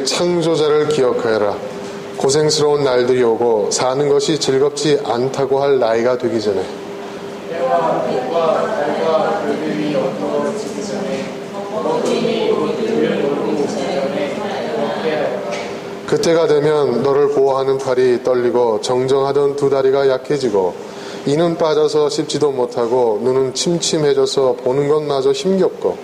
창조자를 기억하여라. 고생스러운 날들이 오고 사는 것이 즐겁지 않다고 할 나이가 되기 전에 해와 빛과 달과 별들이 어두워지기 전에 어둠이 곧 우리를 오르기 전에 그렇게 하여라. 그때가 되면 너를 보호하는 팔이 떨리고 정정하던 두 다리가 약해지고 이는 빠져서 씹지도 못하고 눈은 침침해져서 보는 것마저 힘겹고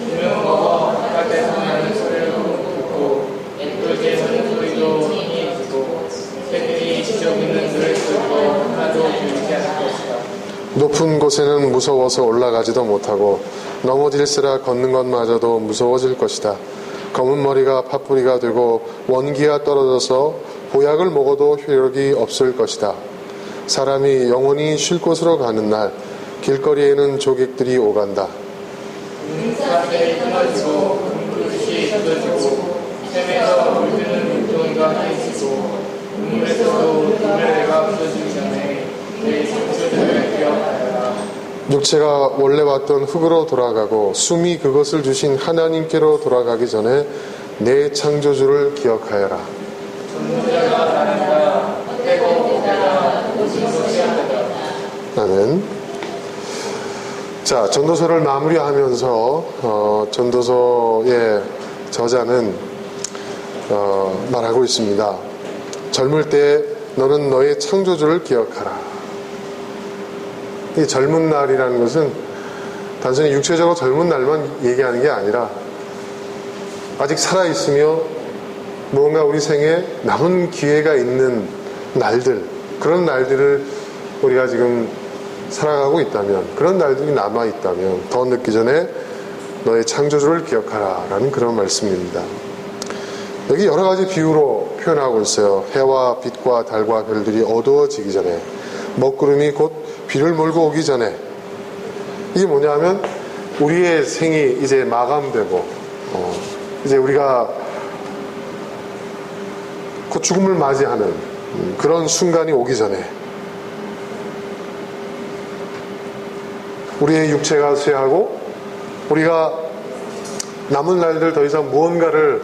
이는 먹어 바깥에서 나는 소리를 듣고 앵글에서는 소리도 힘이 지고 새들이 지적 있는 들을 듣고 하나도 들리지 않을 것이다. 높은 곳에는 무서워서 올라가지도 못하고 넘어질세라 걷는 것마저도 무서워질 것이다. 검은 머리가 팥뿌리가 되고 원기가 떨어져서 보약을 먹어도 효력이 없을 것이다. 사람이 영원히 쉴 곳으로 가는 날 길거리에는 조객들이 오간다. 눈사람이 끊어지고 금그릇이 뜯어지고 샘에서 물드는 물동이가 해지고 눈물에서도 눈매가 부서지기 전에 내 창조주를 기억하여라. 육체가 원래 왔던 흙으로 돌아가고 숨이 그것을 주신 하나님께로 돌아가기 전에 내 창조주를 기억하여라. 전도자가 나른다 헛되고 고개가 모든 것이 하다. 아멘. 자, 전도서를 마무리하면서 전도서의 저자는 말하고 있습니다. 젊을 때 너는 너의 창조주를 기억하라. 이 젊은 날이라는 것은 단순히 육체적으로 젊은 날만 얘기하는 게 아니라 아직 살아있으며 무언가 우리 생에 남은 기회가 있는 날들, 그런 날들을 우리가 지금 살아가고 있다면, 그런 날들이 남아있다면 더 늦기 전에 너의 창조주를 기억하라 라는 그런 말씀입니다. 여기 여러 가지 비유로 표현하고 있어요. 해와 빛과 달과 별들이 어두워지기 전에, 먹구름이 곧 비를 몰고 오기 전에. 이게 뭐냐면 우리의 생이 이제 마감되고 이제 우리가 곧 죽음을 맞이하는 그런 순간이 오기 전에 우리의 육체가 쇠하고 우리가 남은 날들 더 이상 무언가를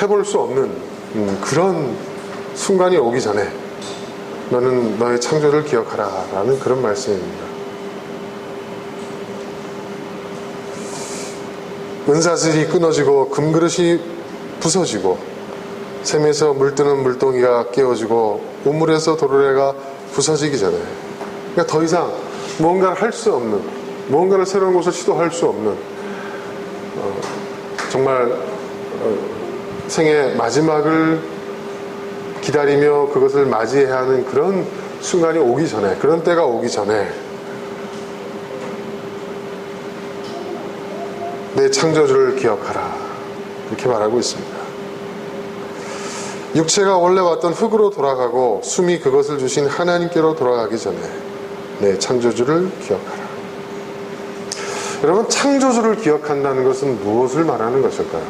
해볼 수 없는 그런 순간이 오기 전에 너는 너의 창조를 기억하라 라는 그런 말씀입니다. 은사슬이 끊어지고 금그릇이 부서지고 샘에서 물뜨는 물동이가 깨어지고 우물에서 도르래가 부서지기 전에, 그러니까 더 이상 무언가를 할 수 없는, 무언가를 새로운 것을 시도할 수 없는 정말 생의 마지막을 기다리며 그것을 맞이해야 하는 그런 순간이 오기 전에, 그런 때가 오기 전에 내 창조주를 기억하라 이렇게 말하고 있습니다. 육체가 원래 왔던 흙으로 돌아가고 숨이 그것을 주신 하나님께로 돌아가기 전에 내 창조주를 기억하라. 여러분, 창조주를 기억한다는 것은 무엇을 말하는 것일까요?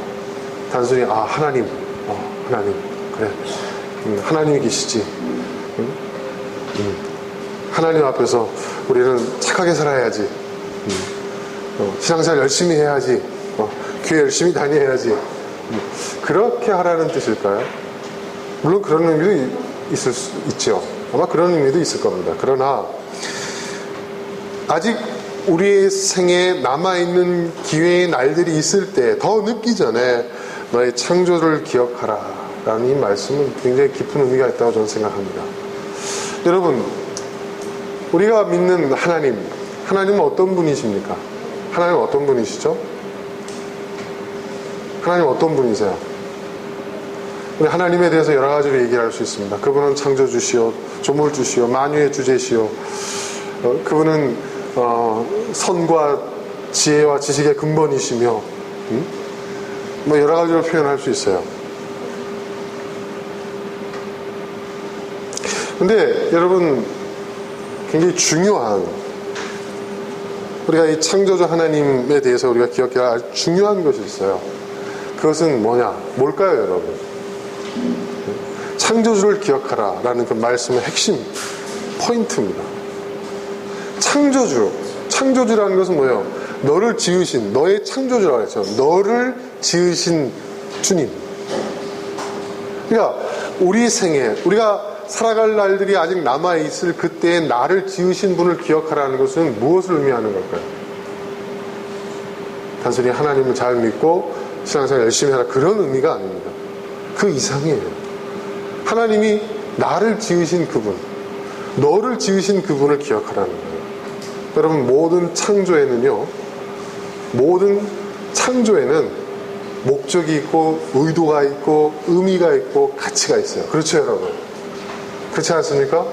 단순히 하나님, 하나님, 그래, 하나님이 계시지. 하나님 앞에서 우리는 착하게 살아야지. 신앙생활 열심히 해야지. 교회 열심히 다녀야지. 그렇게 하라는 뜻일까요? 물론 그런 의미도 있을 수 있죠. 아마 그런 의미도 있을 겁니다. 그러나 아직 우리의 생에 남아있는 기회의 날들이 있을 때, 더 늦기 전에 너의 창조를 기억하라 라는 이 말씀은 굉장히 깊은 의미가 있다고 저는 생각합니다. 여러분, 우리가 믿는 하나님은 어떤 분이십니까? 하나님은 어떤 분이시죠? 하나님은 어떤 분이세요? 우리 하나님에 대해서 여러 가지로 얘기할 수 있습니다. 그분은 창조주시오, 조물주시오, 만유의 주제시오. 그분은 선과 지혜와 지식의 근본이시며, 뭐 여러 가지로 표현할 수 있어요. 근데 여러분, 굉장히 중요한, 우리가 이 창조주 하나님에 대해서 우리가 기억해야 할 중요한 것이 있어요. 그것은 뭘까요, 여러분? 창조주를 기억하라 라는 그 말씀의 핵심 포인트입니다. 창조주라는 것은 뭐예요? 너를 지으신, 너의 창조주라고 했죠. 너를 지으신 주님, 그러니까 우리 생에 우리가 살아갈 날들이 아직 남아있을 그때의 나를 지으신 분을 기억하라는 것은 무엇을 의미하는 걸까요? 단순히 하나님을 잘 믿고 신앙생활 열심히 하라 그런 의미가 아닙니다. 그 이상이에요. 하나님이 나를 지으신 그분, 너를 지으신 그분을 기억하라는 거예요. 여러분, 모든 창조에는 목적이 있고 의도가 있고 의미가 있고 가치가 있어요. 그렇죠, 여러분? 그렇지 않습니까?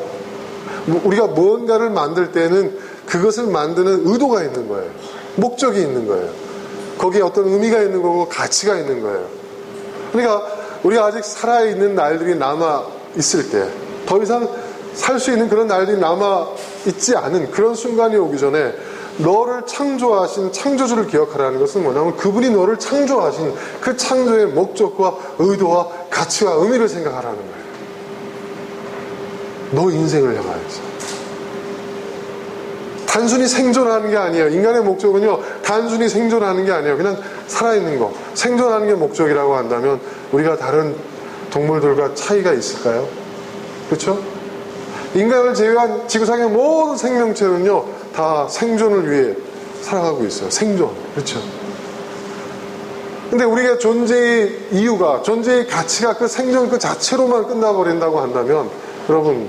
우리가 무언가를 만들 때는 그것을 만드는 의도가 있는 거예요. 목적이 있는 거예요. 거기에 어떤 의미가 있는 거고 가치가 있는 거예요. 그러니까 우리가 아직 살아있는 날들이 남아있을 때, 더 이상 살 수 있는 그런 날들이 남아있지 않은 그런 순간이 오기 전에 너를 창조하신 창조주를 기억하라는 것은 뭐냐면 그분이 너를 창조하신 그 창조의 목적과 의도와 가치와 의미를 생각하라는 거예요. 너 인생을 향하여서. 단순히 생존하는 게 아니에요. 인간의 목적은요, 단순히 생존하는 게 아니에요. 그냥 살아있는 거. 생존하는 게 목적이라고 한다면 우리가 다른 동물들과 차이가 있을까요? 그렇죠? 인간을 제외한 지구상의 모든 생명체는요, 다 생존을 위해 살아가고 있어요. 생존. 그렇죠? 근데 우리가 존재의 이유가, 존재의 가치가 그 생존 그 자체로만 끝나버린다고 한다면 여러분,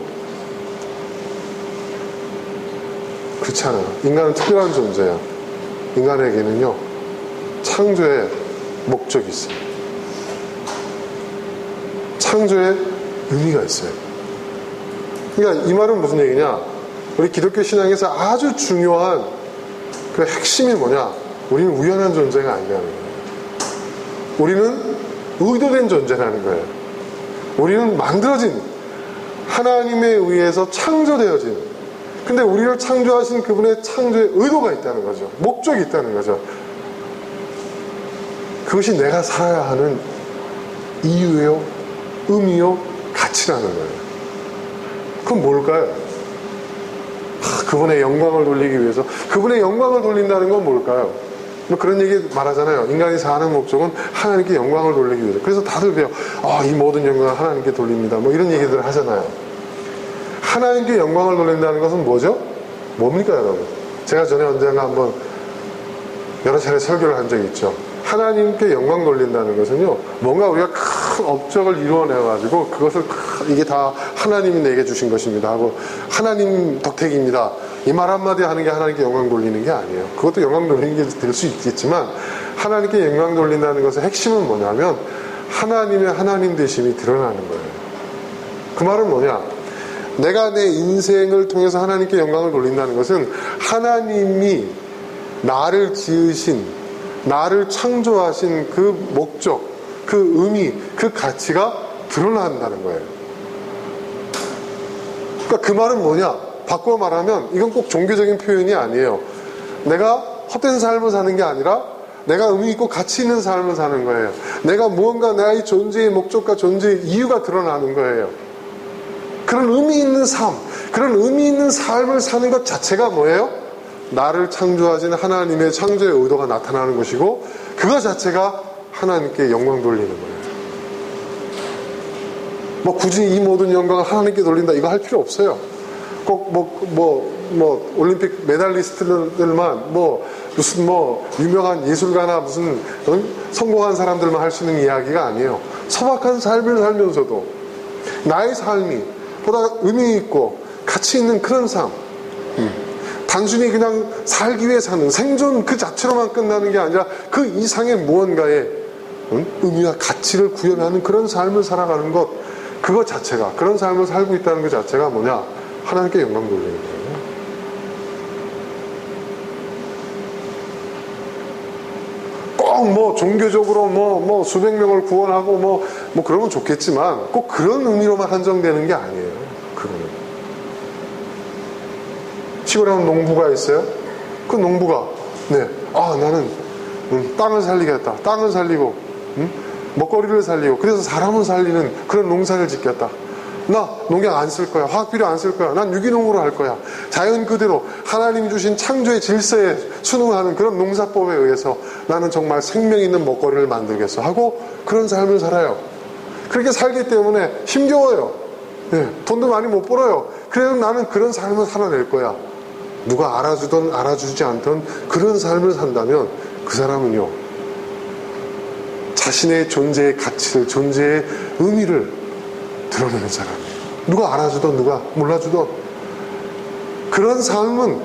그렇지 않아요. 인간은 특별한 존재예요. 인간에게는요, 창조의 목적이 있어요. 창조의 의미가 있어요. 그러니까 이 말은 무슨 얘기냐? 우리 기독교 신앙에서 아주 중요한 그 핵심이 뭐냐? 우리는 우연한 존재가 아니라는 거예요. 우리는 의도된 존재라는 거예요. 우리는 만들어진, 하나님에 의해서 창조되어진, 근데 우리를 창조하신 그분의 창조의 의도가 있다는 거죠. 목적이 있다는 거죠. 그것이 내가 살아야 하는 이유요, 의미요, 가치라는 거예요. 그건 뭘까요? 그분의 영광을 돌리기 위해서. 그분의 영광을 돌린다는 건 뭘까요? 뭐 그런 얘기 말하잖아요. 인간이 사는 목적은 하나님께 영광을 돌리기 위해서. 그래서 다들 배워. 이 모든 영광을 하나님께 돌립니다. 뭐 이런 얘기들을 하잖아요. 하나님께 영광을 돌린다는 것은 뭐죠? 뭡니까, 여러분? 제가 전에 언젠가 한번 여러 차례 설교를 한 적이 있죠. 하나님께 영광 돌린다는 것은요, 뭔가 우리가 큰 업적을 이루어내가지고 그것을 이게 다 하나님이 내게 주신 것입니다 하고 하나님 덕택입니다. 이 말 한마디 하는 게 하나님께 영광 돌리는 게 아니에요. 그것도 영광 돌리는 게 될 수 있겠지만 하나님께 영광 돌린다는 것의 핵심은 뭐냐면 하나님의 하나님 되심이 드러나는 거예요. 그 말은 뭐냐? 내가 내 인생을 통해서 하나님께 영광을 돌린다는 것은 하나님이 나를 지으신, 나를 창조하신 그 목적, 그 의미, 그 가치가 드러난다는 거예요. 그러니까 그 말은 뭐냐? 바꿔 말하면 이건 꼭 종교적인 표현이 아니에요. 내가 헛된 삶을 사는 게 아니라 내가 의미 있고 가치 있는 삶을 사는 거예요. 내가 무언가 나의 존재의 목적과 존재의 이유가 드러나는 거예요. 그런 의미 있는 삶, 그런 의미 있는 삶을 사는 것 자체가 뭐예요? 나를 창조하신 하나님의 창조의 의도가 나타나는 것이고 그것 자체가 하나님께 영광 돌리는 거예요. 뭐 굳이 이 모든 영광을 하나님께 돌린다 이거 할 필요 없어요. 꼭 올림픽 메달리스트들만 무슨 유명한 예술가나 무슨 성공한 사람들만 할 수 있는 이야기가 아니에요. 소박한 삶을 살면서도 나의 삶이 보다 의미 있고 가치 있는 그런 삶, 단순히 그냥 살기 위해 사는 생존 그 자체로만 끝나는 게 아니라 그 이상의 무언가의 의미와 가치를 구현하는 그런 삶을 살아가는 것, 그것 자체가, 그런 삶을 살고 있다는 것 자체가 뭐냐? 하나님께 영광 돌리는 거예요. 꼭 종교적으로 수백 명을 구원하고 그러면 좋겠지만 꼭 그런 의미로만 한정되는 게 아니에요. 그거는. 시골에 한 농부가 있어요. 그 농부가 나는 땅을 살리겠다. 땅을 살리고 먹거리를 살리고 그래서 사람을 살리는 그런 농사를 짓겠다. 나 농약 안 쓸 거야. 화학비료 안 쓸 거야. 난 유기농으로 할 거야. 자연 그대로 하나님이 주신 창조의 질서에 순응하는 그런 농사법에 의해서 나는 정말 생명 있는 먹거리를 만들겠어 하고 그런 삶을 살아요. 그렇게 살기 때문에 힘겨워요. 예, 돈도 많이 못 벌어요. 그래도 나는 그런 삶을 살아낼 거야. 누가 알아주든 알아주지 않든 그런 삶을 산다면 그 사람은요, 자신의 존재의 가치를, 존재의 의미를 드러내는 사람이에요. 누가 알아주든 누가 몰라주든 그런 삶은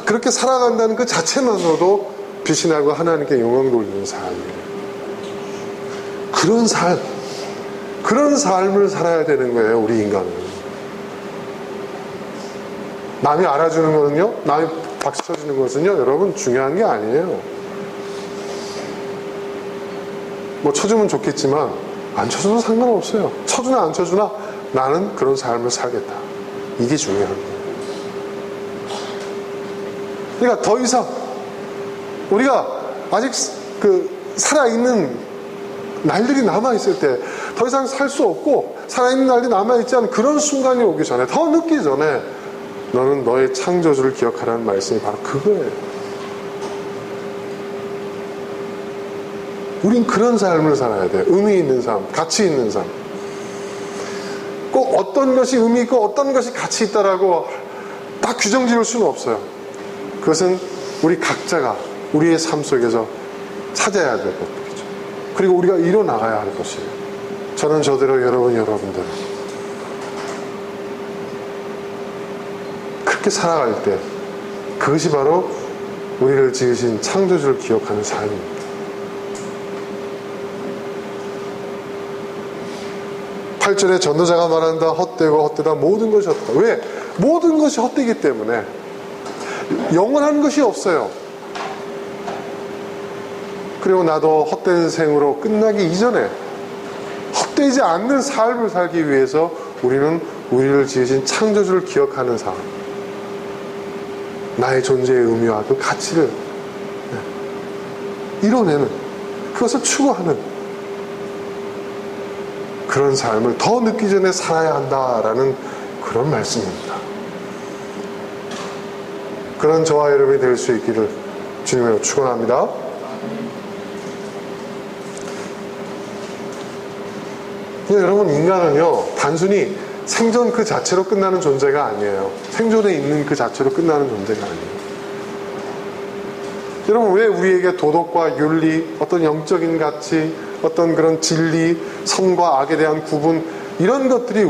그렇게 살아간다는 그 자체만으로도 빛이 나고 하나님께 영광 돌리는 삶이에요. 그런 삶을 살아야 되는 거예요, 우리 인간은. 남이 알아주는 거는요, 남이 박수 쳐주는 것은요, 여러분 중요한 게 아니에요. 뭐 쳐주면 좋겠지만 안 쳐줘도 상관없어요. 쳐주나 안 쳐주나 나는 그런 삶을 살겠다. 이게 중요한 거예요. 그러니까 더 이상 우리가 아직 살아있는 날들이 남아있을 때 더 이상 살 수 없고 살아있는 날들이 남아있지 않은 그런 순간이 오기 전에, 더 늦기 전에 너는 너의 창조주를 기억하라는 말씀이 바로 그거예요. 우린 그런 삶을 살아야 돼요. 의미 있는 삶, 가치 있는 삶. 꼭 어떤 것이 의미 있고 어떤 것이 가치 있다라고 딱 규정 지을 수는 없어요. 그것은 우리 각자가 우리의 삶 속에서 찾아야 될 것들이죠. 그리고 우리가 이뤄나가야 할 것이에요. 저는 저대로, 여러분들은 그렇게 살아갈 때 그것이 바로 우리를 지으신 창조주를 기억하는 삶입니다. 8절에 전도자가 말한다. 헛되고 헛되다. 모든 것이 헛되다. 왜? 모든 것이 헛되기 때문에 영원한 것이 없어요. 그리고 나도 헛된 생으로 끝나기 이전에 헛되지 않는 삶을 살기 위해서 우리는 우리를 지으신 창조주를 기억하는 삶, 나의 존재의 의미와 그 가치를 이뤄내는, 그것을 추구하는 그런 삶을 더 늦기 전에 살아야 한다라는 그런 말씀입니다. 그런 저와 여러분이 될 수 있기를 주님으로 축원합니다. 여러분, 인간은요 단순히 생존 그 자체로 끝나는 존재가 아니에요. 생존에 있는 그 자체로 끝나는 존재가 아니에요. 여러분, 왜 우리에게 도덕과 윤리, 어떤 영적인 가치, 어떤 그런 진리, 선과 악에 대한 구분, 이런 것들이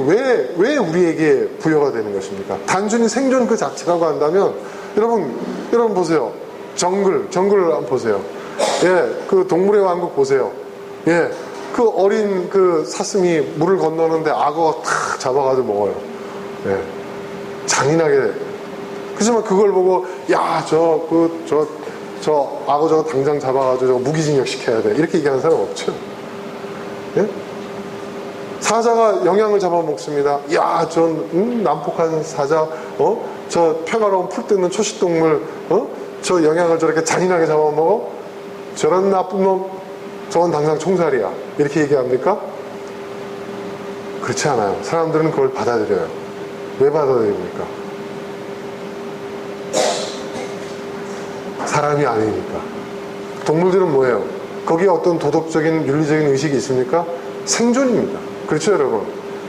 왜 우리에게 부여가 되는 것입니까? 단순히 생존 그 자체라고 한다면, 여러분 보세요. 정글 한번 보세요. 예, 그 동물의 왕국 보세요. 예, 그 어린 그 사슴이 물을 건너는데 악어가 탁 잡아가지고 먹어요. 예, 잔인하게. 그렇지만 그걸 보고, 야, 저 악어 저거 당장 잡아가지고 저거 무기징역 시켜야 돼. 이렇게 얘기하는 사람 없죠. 예? 사자가 영양을 잡아먹습니다. 야, 난폭한 사자, 저 평화로운 풀 뜯는 초식동물, 저 영양을 저렇게 잔인하게 잡아먹어? 저런 나쁜 놈, 저건 당장 총살이야. 이렇게 얘기합니까? 그렇지 않아요. 사람들은 그걸 받아들여요. 왜 받아들입니까? 사람이 아니니까. 동물들은 뭐예요? 거기에 어떤 도덕적인, 윤리적인 의식이 있습니까? 생존입니다. 그렇죠, 여러분?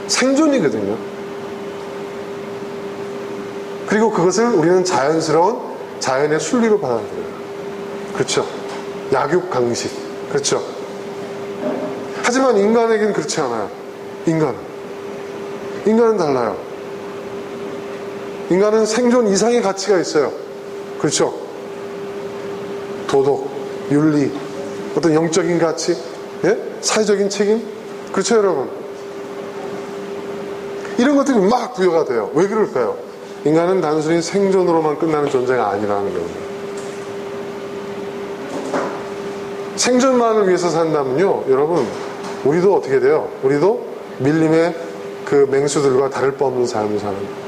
생존이거든요. 그리고 그것을 우리는 자연스러운 자연의 순리로 받아들여요. 그렇죠? 약육강식. 그렇죠? 하지만 인간에게는 그렇지 않아요. 인간은 달라요. 인간은 생존 이상의 가치가 있어요. 그렇죠? 도덕, 윤리, 어떤 영적인 가치, 예? 사회적인 책임. 그렇죠, 여러분? 이런 것들이 막 부여가 돼요. 왜 그럴까요? 인간은 단순히 생존으로만 끝나는 존재가 아니라는 겁니다. 생존만을 위해서 산다면요, 여러분, 우리도 어떻게 돼요? 우리도 밀림의 그 맹수들과 다를 바 없는 삶을 사는 거예요.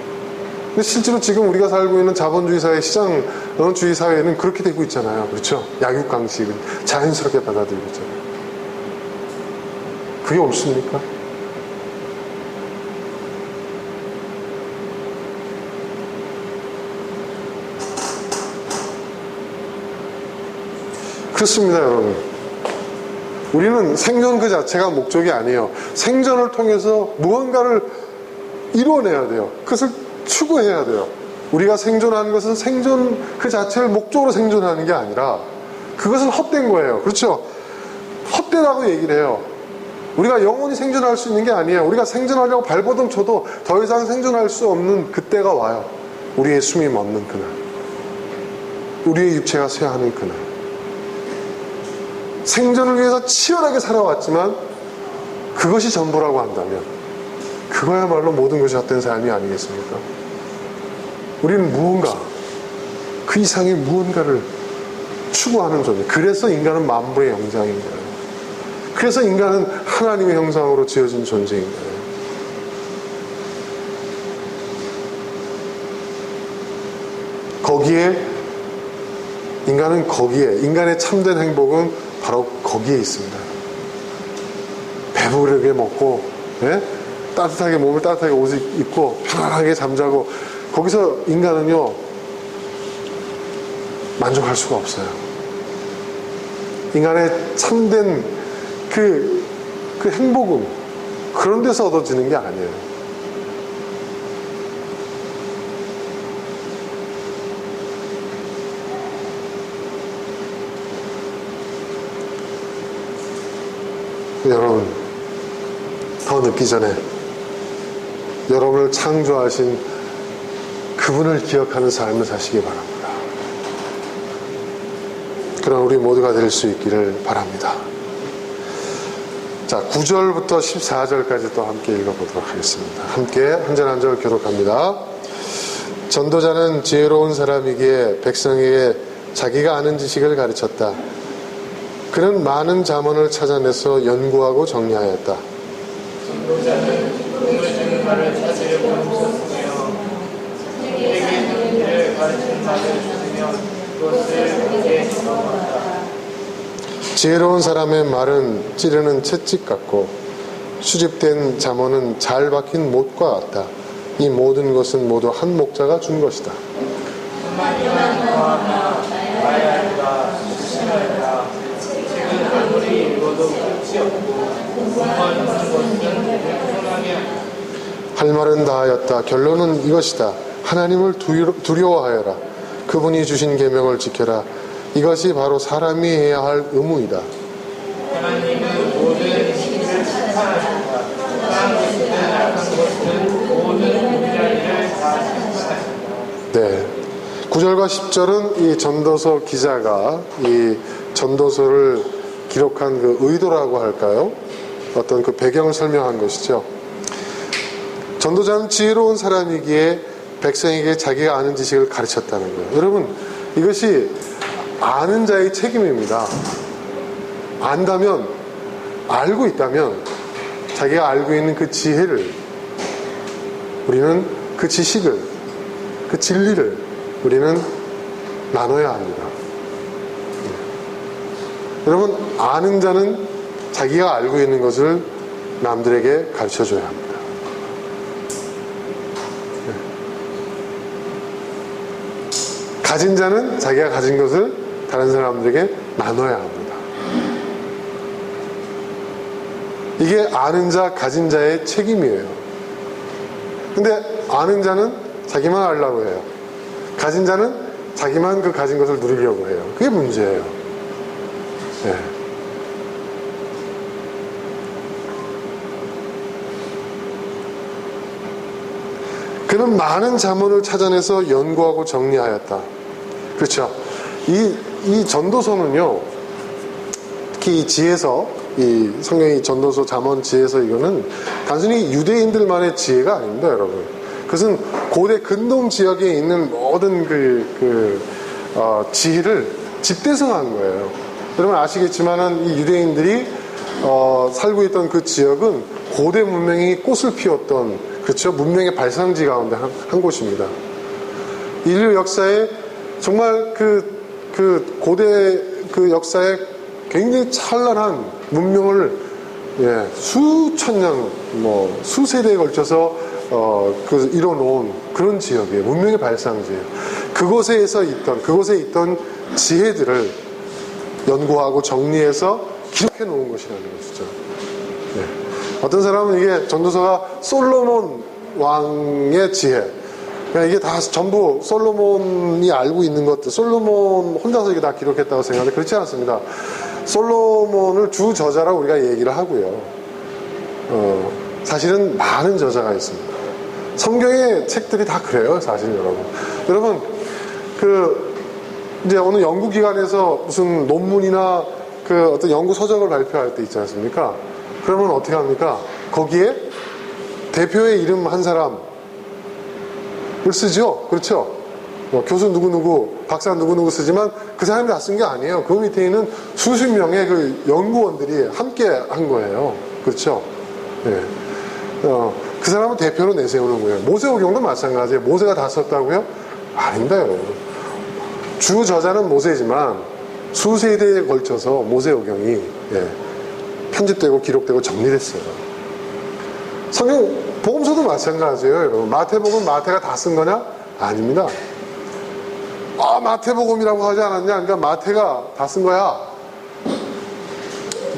근데 실제로 지금 우리가 살고 있는 자본주의 사회, 시장주의 사회는 그렇게 되고 있잖아요. 그렇죠? 약육강식을 자연스럽게 받아들이고 있잖아요. 그게 옳습니까? 그렇습니다, 여러분. 우리는 생존 그 자체가 목적이 아니에요. 생존을 통해서 무언가를 이루어내야 돼요. 그것을 추구해야 돼요. 우리가 생존하는 것은 생존 그 자체를 목적으로 생존하는 게 아니라 그것은 헛된 거예요. 그렇죠? 헛되다고 얘기를 해요. 우리가 영원히 생존할 수 있는 게 아니에요. 우리가 생존하려고 발버둥 쳐도 더 이상 생존할 수 없는 그때가 와요. 우리의 숨이 멎는 그날. 우리의 육체가 쇠하는 그날. 생존을 위해서 치열하게 살아왔지만 그것이 전부라고 한다면 그거야말로 모든 것이 헛된 삶이 아니겠습니까? 우리는 무언가, 그 이상의 무언가를 추구하는 존재. 그래서 인간은 만물의 영장인 거예요. 그래서 인간은 하나님의 형상으로 지어진 존재인 거예요. 인간의 참된 행복은 바로 거기에 있습니다. 배부르게 먹고, 예? 따뜻하게 몸을 따뜻하게 옷을 입고 편안하게 잠자고 거기서 인간은요 만족할 수가 없어요. 인간의 참된 그 행복은 그런 데서 얻어지는 게 아니에요. 여러분, 더 늦기 전에 여러분을 창조하신 그분을 기억하는 삶을 사시기 바랍니다. 그런 우리 모두가 될 수 있기를 바랍니다. 자, 9절부터 14절까지 또 함께 읽어보도록 하겠습니다. 함께 한 절 한 절 교독합니다. 전도자는 지혜로운 사람이기에 백성에게 자기가 아는 지식을 가르쳤다. 그는 많은 잠언을 찾아내서 연구하고 정리하였다. 전도자는 기쁨을 주는 말을 찾으려고 힘썼으며 세계의 정의를 가르치는 말을 찾으며 그것을 함께 적어놨다. 지혜로운 사람의 말은 찌르는 채찍 같고 수집된 잠언은 잘 박힌 못과 같다. 이 모든 것은 모두 한 목자가 준 것이다. 한마디만 더하며 나야 알다 수신하였다. 책은 아무리 읽어도 끝이 없고 공부하는 것은 편하게 할 말은 다 하였다. 결론은 이것이다. 하나님을 두려워하여라. 그분이 주신 계명을 지켜라. 이것이 바로 사람이 해야 할 의무이다. 하나님은 모든 신을 심판하신다. 선한 것이든 악한 것이든 모든 무리를 다 심판하신다. 네. 9절과 10절은 이 전도서 기자가 이 전도서를 기록한 그 의도라고 할까요? 어떤 그 배경을 설명한 것이죠. 전도자는 지혜로운 사람이기에 백성에게 자기가 아는 지식을 가르쳤다는 거예요. 여러분, 이것이 아는 자의 책임입니다. 안다면, 알고 있다면 자기가 알고 있는 그 지혜를, 우리는 그 지식을, 그 진리를 우리는 나눠야 합니다. 여러분, 아는 자는 자기가 알고 있는 것을 남들에게 가르쳐줘야 합니다. 가진 자는 자기가 가진 것을 다른 사람들에게 나눠야 합니다. 이게 아는 자, 가진 자의 책임이에요. 근데 아는 자는 자기만 알려고 해요. 가진 자는 자기만 그 가진 것을 누리려고 해요. 그게 문제예요. 네. 그는 많은 잠언을 찾아내서 연구하고 정리하였다. 그렇죠. 이 전도서는요, 특히 이 지혜서, 이 성경의 전도서 잠언 지혜서 이거는 단순히 유대인들만의 지혜가 아닙니다, 여러분. 그것은 고대 근동 지역에 있는 모든 지혜를 집대성한 거예요. 여러분 아시겠지만은 이 유대인들이 살고 있던 그 지역은 고대 문명이 꽃을 피웠던, 그렇죠, 문명의 발상지 가운데 한 곳입니다. 인류 역사에 정말 그 고대 그 역사에 굉장히 찬란한 문명을 수천 년, 수세대에 걸쳐서 이뤄놓은 그런 지역이에요. 문명의 발상지예요. 그곳에 있던 지혜들을 연구하고 정리해서 기록해 놓은 것이라는 것이죠. 네. 어떤 사람은 이게 전도서가 솔로몬 왕의 지혜, 그러니까 이게 다 전부 솔로몬이 알고 있는 것들, 솔로몬 혼자서 이게 다 기록했다고 생각하는데 그렇지 않습니다. 솔로몬을 주 저자라고 우리가 얘기를 하고요. 사실은 많은 저자가 있습니다. 성경의 책들이 다 그래요, 사실 여러분. 여러분, 이제 어느 연구기관에서 무슨 논문이나 어떤 연구 서적을 발표할 때 있지 않습니까? 그러면 어떻게 합니까? 거기에 대표의 이름 한 사람을 쓰죠? 그렇죠? 교수 누구누구, 박사 누구누구 쓰지만 그 사람이 다 쓴 게 아니에요. 그 밑에 있는 수십 명의 그 연구원들이 함께 한 거예요. 그렇죠? 네. 그 사람은 대표로 내세우는 거예요. 모세오경도 마찬가지예요. 모세가 다 썼다고요? 아닙니다, 여러분. 주 저자는 모세지만 수세대에 걸쳐서 모세오경이 편집되고 기록되고 정리됐어요. 성경 복음서도 마찬가지예요, 여러분. 마태복음 마태가 다 쓴 거냐? 아닙니다. 마태복음이라고 하지 않았냐? 그러니까 마태가 다 쓴 거야.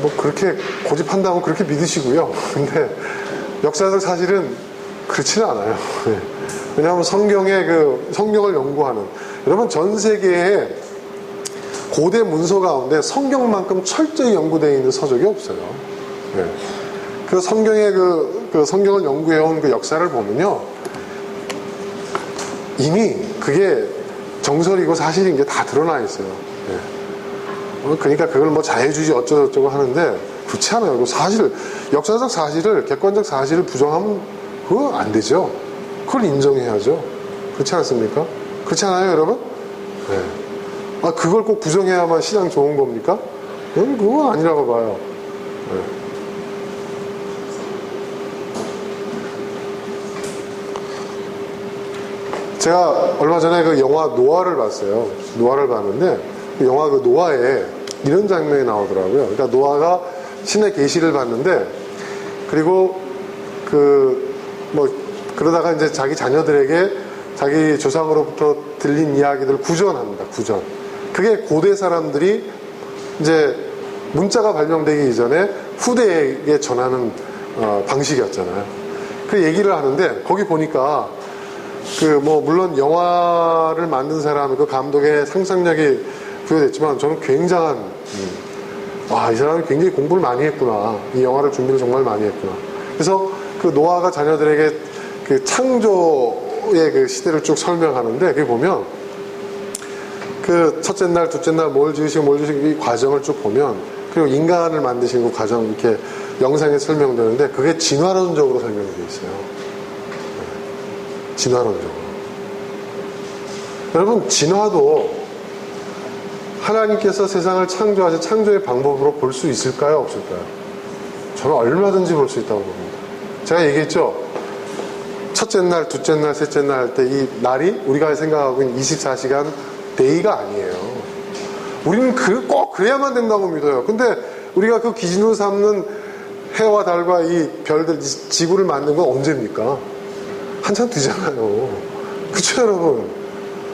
뭐 그렇게 고집한다면 그렇게 믿으시고요. 근데 역사적 사실은 그렇지는 않아요. 왜냐하면 성경을 연구하는, 여러분 전 세계에 고대 문서 가운데 성경만큼 철저히 연구되어 있는 서적이 없어요. 그 성경의 성경을 연구해온 그 역사를 보면요, 이미 그게 정설이고 사실인 게 다 드러나 있어요. 그러니까 그걸 뭐 자유주의 어쩌고저쩌고 하는데 그렇지 않아요. 사실, 역사적 사실을, 객관적 사실을 부정하면 그거 안 되죠. 그걸 인정해야죠. 그렇지 않습니까? 그렇지 않아요, 여러분? 네. 그걸 꼭 부정해야만 신앙 좋은 겁니까? 그건 아니라고 봐요. 네. 제가 얼마 전에 그 영화 노아를 봤어요. 노아를 봤는데, 그 영화 그 노아에 이런 장면이 나오더라고요. 그러니까 노아가 신의 계시를 봤는데, 그리고 그러다가 이제 자기 자녀들에게 자기 조상으로부터 들린 이야기들을 구전합니다. 구전. 그게 고대 사람들이 이제 문자가 발명되기 이전에 후대에게 전하는 방식이었잖아요. 그 얘기를 하는데, 거기 보니까 물론 영화를 만든 사람, 그 감독의 상상력이 부여됐지만 저는 굉장한, 이 사람이 굉장히 공부를 많이 했구나. 이 영화를 준비를 정말 많이 했구나. 그래서 그 노아가 자녀들에게 그 창조의 그 시대를 쭉 설명하는데, 거기 보면 그 첫째 날, 둘째 날 뭘 지으시고 이 과정을 쭉 보면, 그리고 인간을 만드시는 그 과정 이렇게 영상에 설명되는데, 그게 진화론적으로 설명되어 있어요. 진화론적으로. 여러분, 진화도 하나님께서 세상을 창조하신 창조의 방법으로 볼 수 있을까요? 없을까요? 저는 얼마든지 볼 수 있다고 봅니다. 제가 얘기했죠? 첫째 날, 둘째 날, 셋째 날 할 때 이 날이 우리가 생각하고 있는 24시간 데이가 아니에요. 우리는 꼭 그래야만 된다고 믿어요. 근데 우리가 그 기준으로 삼는 해와 달과 이 별들, 지구를 만든 건 언제입니까? 한참 뒤잖아요. 그쵸, 여러분?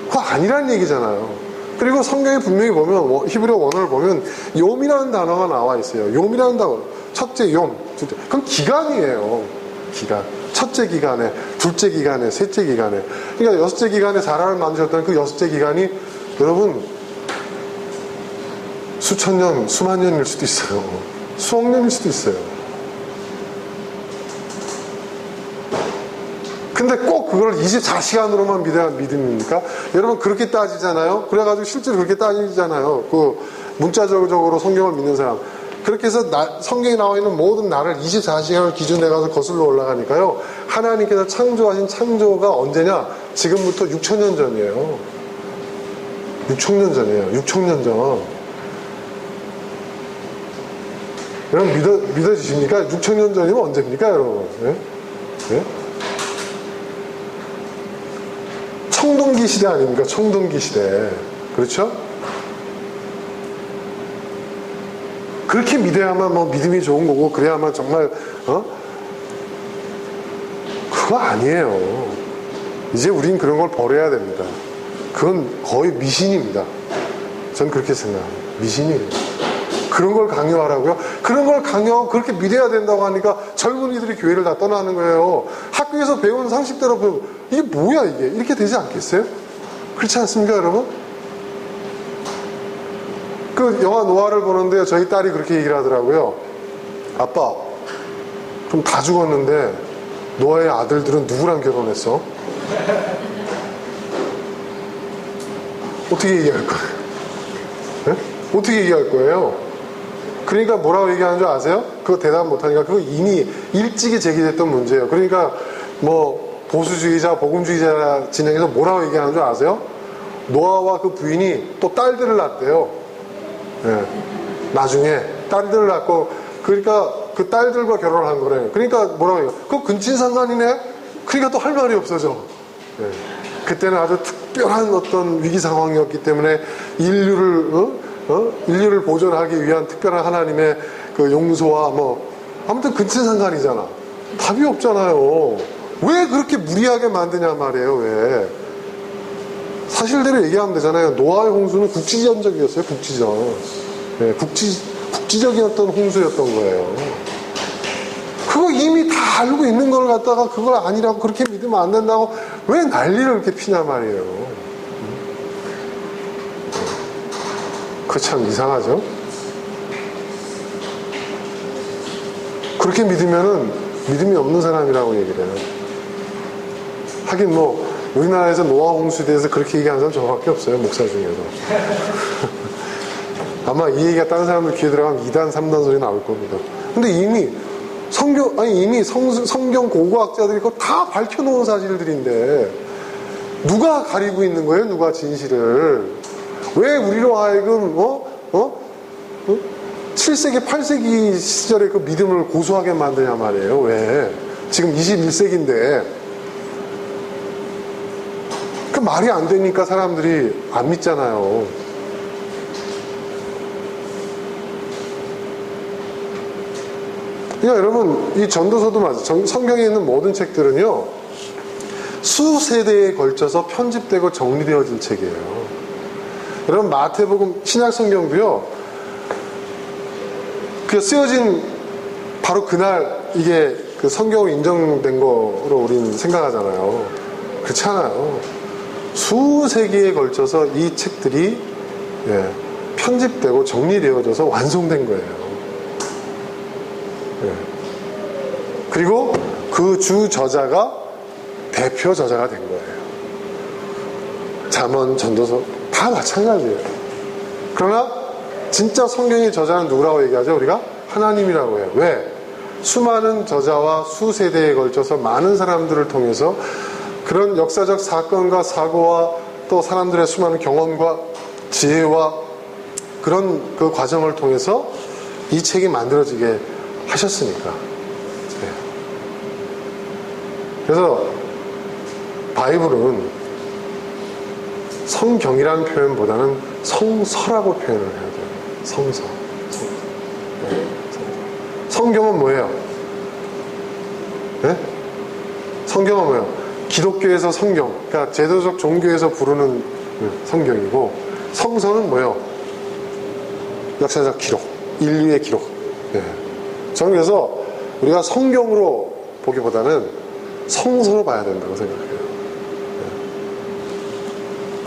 그거 아니란 얘기잖아요. 그리고 성경에 분명히 보면, 히브리어 원어를 보면, 욤이라는 단어가 나와 있어요. 욤이라는 단어. 첫째 욤, 둘째. 그건 기간이에요. 기간. 첫째 기간에, 둘째 기간에, 셋째 기간에. 그러니까 여섯째 기간에 사람을 만드셨다는 그 여섯째 기간이, 여러분, 수천 년, 수만 년일 수도 있어요. 수억 년일 수도 있어요. 근데 꼭 그걸 24시간으로만 믿습니까? 여러분, 그렇게 따지잖아요? 그래가지고 실제로 그렇게 따지잖아요. 문자적으로 성경을 믿는 사람. 그렇게 해서 성경에 나와 있는 모든 날을 24시간을 기준으로 해가서 거슬러 올라가니까요. 하나님께서 창조하신 창조가 언제냐? 지금부터 6,000년 전이에요. 6,000년 전이에요. 6,000년 전. 여러분, 믿어지십니까? 6,000년 전이면 언제입니까, 여러분? 네? 네? 청동기 시대 아닙니까? 청동기 시대. 그렇죠? 그렇게 믿어야만 믿음이 좋은 거고, 그래야만 정말, 그거 아니에요. 이제 우린 그런 걸 버려야 됩니다. 그건 거의 미신입니다. 전 그렇게 생각합니다. 미신이에요. 그런 걸 강요하라고요? 그런 걸 강요하고 그렇게 믿어야 된다고 하니까 젊은이들이 교회를 다 떠나는 거예요. 학교에서 배운 상식대로 배우고 이게 뭐야 이게? 이렇게 되지 않겠어요? 그렇지 않습니까 여러분? 그 영화 노아를 보는데 저희 딸이 그렇게 얘기를 하더라고요. 아빠, 그럼 다 죽었는데 노아의 아들들은 누구랑 결혼했어? 어떻게 얘기할 거예요? 네? 어떻게 얘기할 거예요? 그러니까 뭐라고 얘기하는 줄 아세요? 그거 대답 못하니까 그거 이미 일찍이 제기됐던 문제예요. 그러니까 뭐 보수주의자, 복음주의자 진영에서 뭐라고 얘기하는 줄 아세요? 노아와 그 부인이 또 딸들을 낳았대요. 네. 나중에 딸들을 낳고 그러니까 그 딸들과 결혼을 한 거래요. 그러니까 뭐라고 해요? 그거 근친상간이네? 그러니까 또 할 말이 없어져. 네. 그때는 아주 특별한 어떤 위기 상황이었기 때문에 인류를 보존하기 위한 특별한 하나님의 그 용서와 뭐 아무튼 근친상간이잖아. 답이 없잖아요. 왜 그렇게 무리하게 만드냐 말이에요. 왜? 사실대로 얘기하면 되잖아요. 노아의 홍수는 국지전적이었어요. 국지전. 네, 국지적이었던 홍수였던 거예요. 그거 이미 다 알고 있는 걸 갖다가 그걸 아니라고 그렇게 믿으면 안 된다고 왜 난리를 이렇게 피냐 말이에요. 그거 참 이상하죠? 그렇게 믿으면은 믿음이 없는 사람이라고 얘기를 해요. 하긴 뭐 우리나라에서 노아 홍수에 대해서 그렇게 얘기하는 사람 저밖에 없어요. 목사 중에서. 아마 이 얘기가 다른 사람들 귀에 들어가면 2단, 3단 소리 나올 겁니다. 근데 이미 성경 고고학자들이 그거 다 밝혀놓은 사실들인데 누가 가리고 있는 거예요? 누가 진실을? 왜 우리로 하여금 7세기, 8세기 시절의 그 믿음을 고수하게 만드냐 말이에요. 왜? 지금 21세기인데 그 말이 안 되니까 사람들이 안 믿잖아요. 그러니까 여러분 이 전도서도 맞아요. 성경에 있는 모든 책들은요 수세대에 걸쳐서 편집되고 정리되어진 책이에요. 여러분 마태복음 신약 성경도요 그 쓰여진 바로 그날 이게 그 성경으로 인정된 거로 우리는 생각하잖아요. 그렇지 않아요. 수세기에 걸쳐서 이 책들이 편집되고 정리되어져서 완성된 거예요. 그리고 그 주 저자가 대표 저자가 된 거예요. 잠언, 전도서 다 마찬가지예요. 그러나 진짜 성경의 저자는 누구라고 얘기하죠? 우리가 하나님이라고 해요. 왜? 수많은 저자와 수세대에 걸쳐서 많은 사람들을 통해서 그런 역사적 사건과 사고와 또 사람들의 수많은 경험과 지혜와 그런 그 과정을 통해서 이 책이 만들어지게 하셨으니까. 그래서 바이블은 성경이라는 표현보다는 성서라고 표현을 해야 돼요. 성서. 성경은 뭐예요? 네? 성경은 뭐예요? 기독교에서 성경, 그러니까 제도적 종교에서 부르는 성경이고, 성서는 뭐예요? 역사적 기록, 인류의 기록. 네. 저는 그래서 우리가 성경으로 보기보다는 성서로 봐야 된다고 생각해요.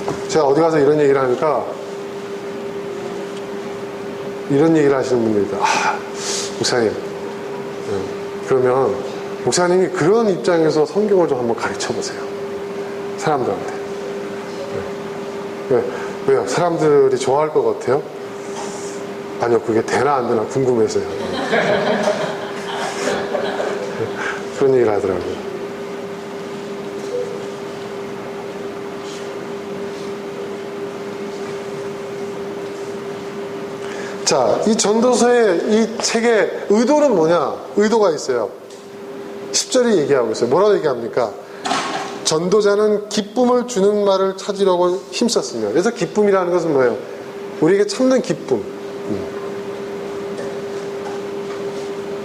네. 제가 어디 가서 이런 얘기를 하니까 이런 얘기를 하시는 분들이 목사님, 그러면 목사님이 그런 입장에서 성경을 좀 한번 가르쳐 보세요. 사람들한테. 왜요? 사람들이 좋아할 것 같아요? 아니요, 그게 되나 안 되나 궁금해서요. 그런 얘기를 하더라고요. 자, 이 전도서의 이 책의 의도는 뭐냐? 의도가 있어요. 10절이 얘기하고 있어요. 뭐라고 얘기합니까? 전도자는 기쁨을 주는 말을 찾으려고 힘썼으며. 그래서 기쁨이라는 것은 뭐예요? 우리에게 참된 기쁨.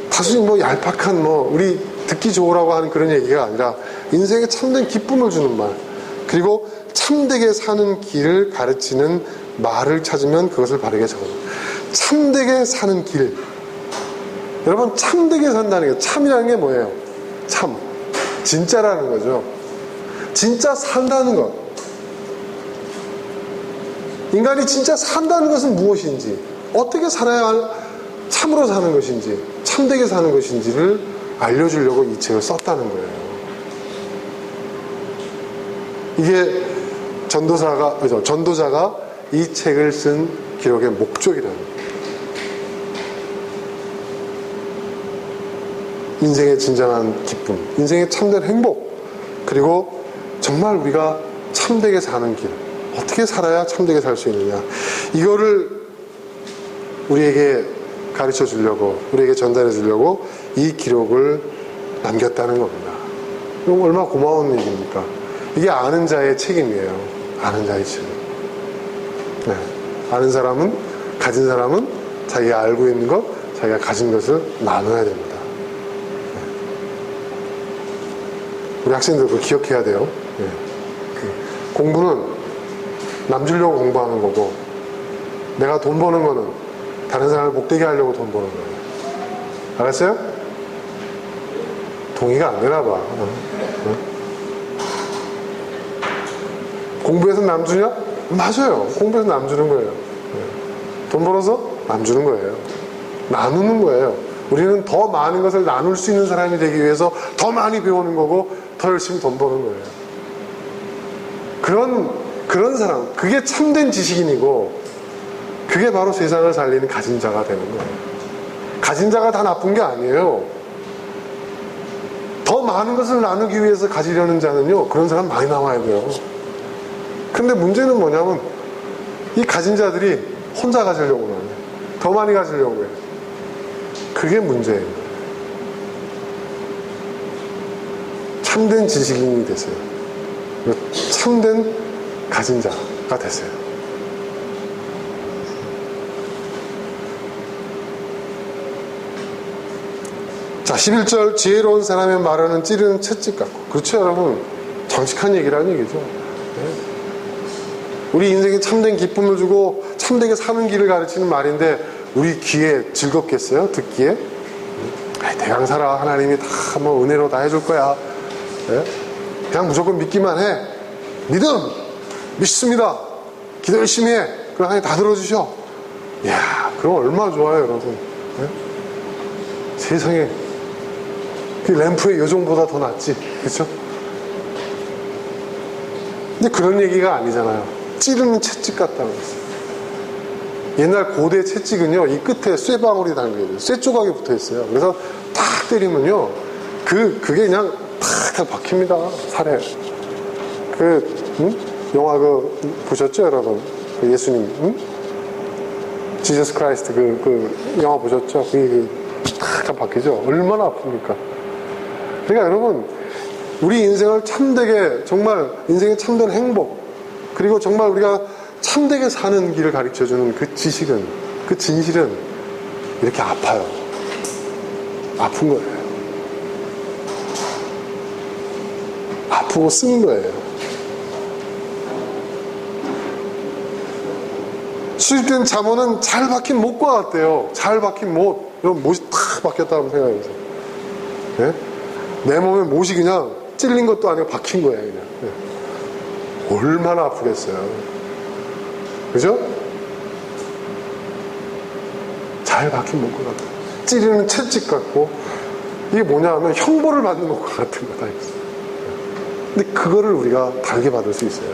단순히 뭐 얄팍한 우리 듣기 좋으라고 하는 그런 얘기가 아니라 인생에 참된 기쁨을 주는 말. 그리고 참되게 사는 길을 가르치는 말을 찾으면 그것을 바르게 적어요. 참되게 사는 길. 여러분, 참되게 산다는 게, 참이라는 게 뭐예요? 참. 진짜라는 거죠. 진짜 산다는 것. 인간이 진짜 산다는 것은 무엇인지, 어떻게 살아야 참으로 사는 것인지, 참되게 사는 것인지를 알려주려고 이 책을 썼다는 거예요. 이게 전도자가 이 책을 쓴 기록의 목적이라는 거예요. 인생의 진정한 기쁨, 인생의 참된 행복, 그리고 정말 우리가 참되게 사는 길, 어떻게 살아야 참되게 살 수 있느냐, 이거를 우리에게 가르쳐 주려고, 우리에게 전달해 주려고 이 기록을 남겼다는 겁니다. 그럼 얼마나 고마운 얘기입니까? 이게 아는 자의 책임이에요. 아는 자의 책임. 네. 아는 사람은, 가진 사람은 자기가 알고 있는 것, 자기가 가진 것을 나눠야 됩니다. 네. 우리 학생들 그거 기억해야 돼요. 네. 공부는 남 주려고 공부하는 거고, 내가 돈 버는 거는 다른 사람을 복되게 하려고 돈 버는 거예요. 알았어요? 동의가 안 되나 봐. 공부해서 남 주냐? 맞아요. 공부해서 남 주는 거예요. 돈 벌어서 남 주는 거예요. 나누는 거예요. 우리는 더 많은 것을 나눌 수 있는 사람이 되기 위해서 더 많이 배우는 거고, 더 열심히 돈 버는 거예요. 그런 사람, 그게 참된 지식인이고, 그게 바로 세상을 살리는 가진 자가 되는 거예요. 가진 자가 다 나쁜 게 아니에요. 더 많은 것을 나누기 위해서 가지려는 자는요, 그런 사람 많이 나와야 돼요. 근데 문제는 뭐냐면, 이 가진 자들이 혼자 가지려고 해요. 더 많이 가지려고 해요. 그게 문제예요. 참된 지식인이 되세요. 참된 가진 자가 되세요. 자, 11절, 지혜로운 사람의 말하는 찌르는 채찍 같고. 그렇죠, 여러분? 정직한 얘기라는 얘기죠. 네. 우리 인생에 참된 기쁨을 주고 참되게 사는 길을 가르치는 말인데, 우리 귀에 즐겁겠어요? 듣기에? 대강 살아. 하나님이 다 뭐 은혜로 다 해줄 거야. 네? 그냥 무조건 믿기만 해. 믿음! 믿습니다. 기도 열심히 해. 그럼 하나님 다 들어주셔. 이야, 그럼 얼마나 좋아요, 여러분. 네? 세상에 그 램프의 요정보다 더 낫지. 그렇죠? 근데 그런 얘기가 아니잖아요. 찌르는 채찍 같다는 거죠. 옛날 고대 채찍은요, 이 끝에 쇠방울이 달려있어요. 쇠 조각이 붙어 있어요. 그래서 탁 때리면요, 그게 그냥 탁 박힙니다. 살에. 영화 보셨죠, 여러분? 예수님, 지저스 크라이스트 영화 보셨죠? 그게 탁 박히죠? 얼마나 아픕니까? 그러니까 여러분, 우리 인생을 참되게, 정말 인생의 참된 행복, 그리고 정말 우리가 참되게 사는 길을 가르쳐주는 그 지식은, 그 진실은 이렇게 아파요. 아픈 거예요. 아프고 쓴 거예요. 수입된 잠언은 잘 박힌 못과 같대요. 잘 박힌 못. 여러분, 못이 탁 박혔다고 생각해보세요. 네? 내 몸에 못이 그냥 찔린 것도 아니고 박힌 거예요, 그냥. 네. 얼마나 아프겠어요. 그죠? 잘 박힌 못과 같아요. 찌르는 채찍 같고, 이게 뭐냐 하면 형벌을 받는 것과 같은 거다. 근데 그거를 우리가 달게 받을 수 있어요.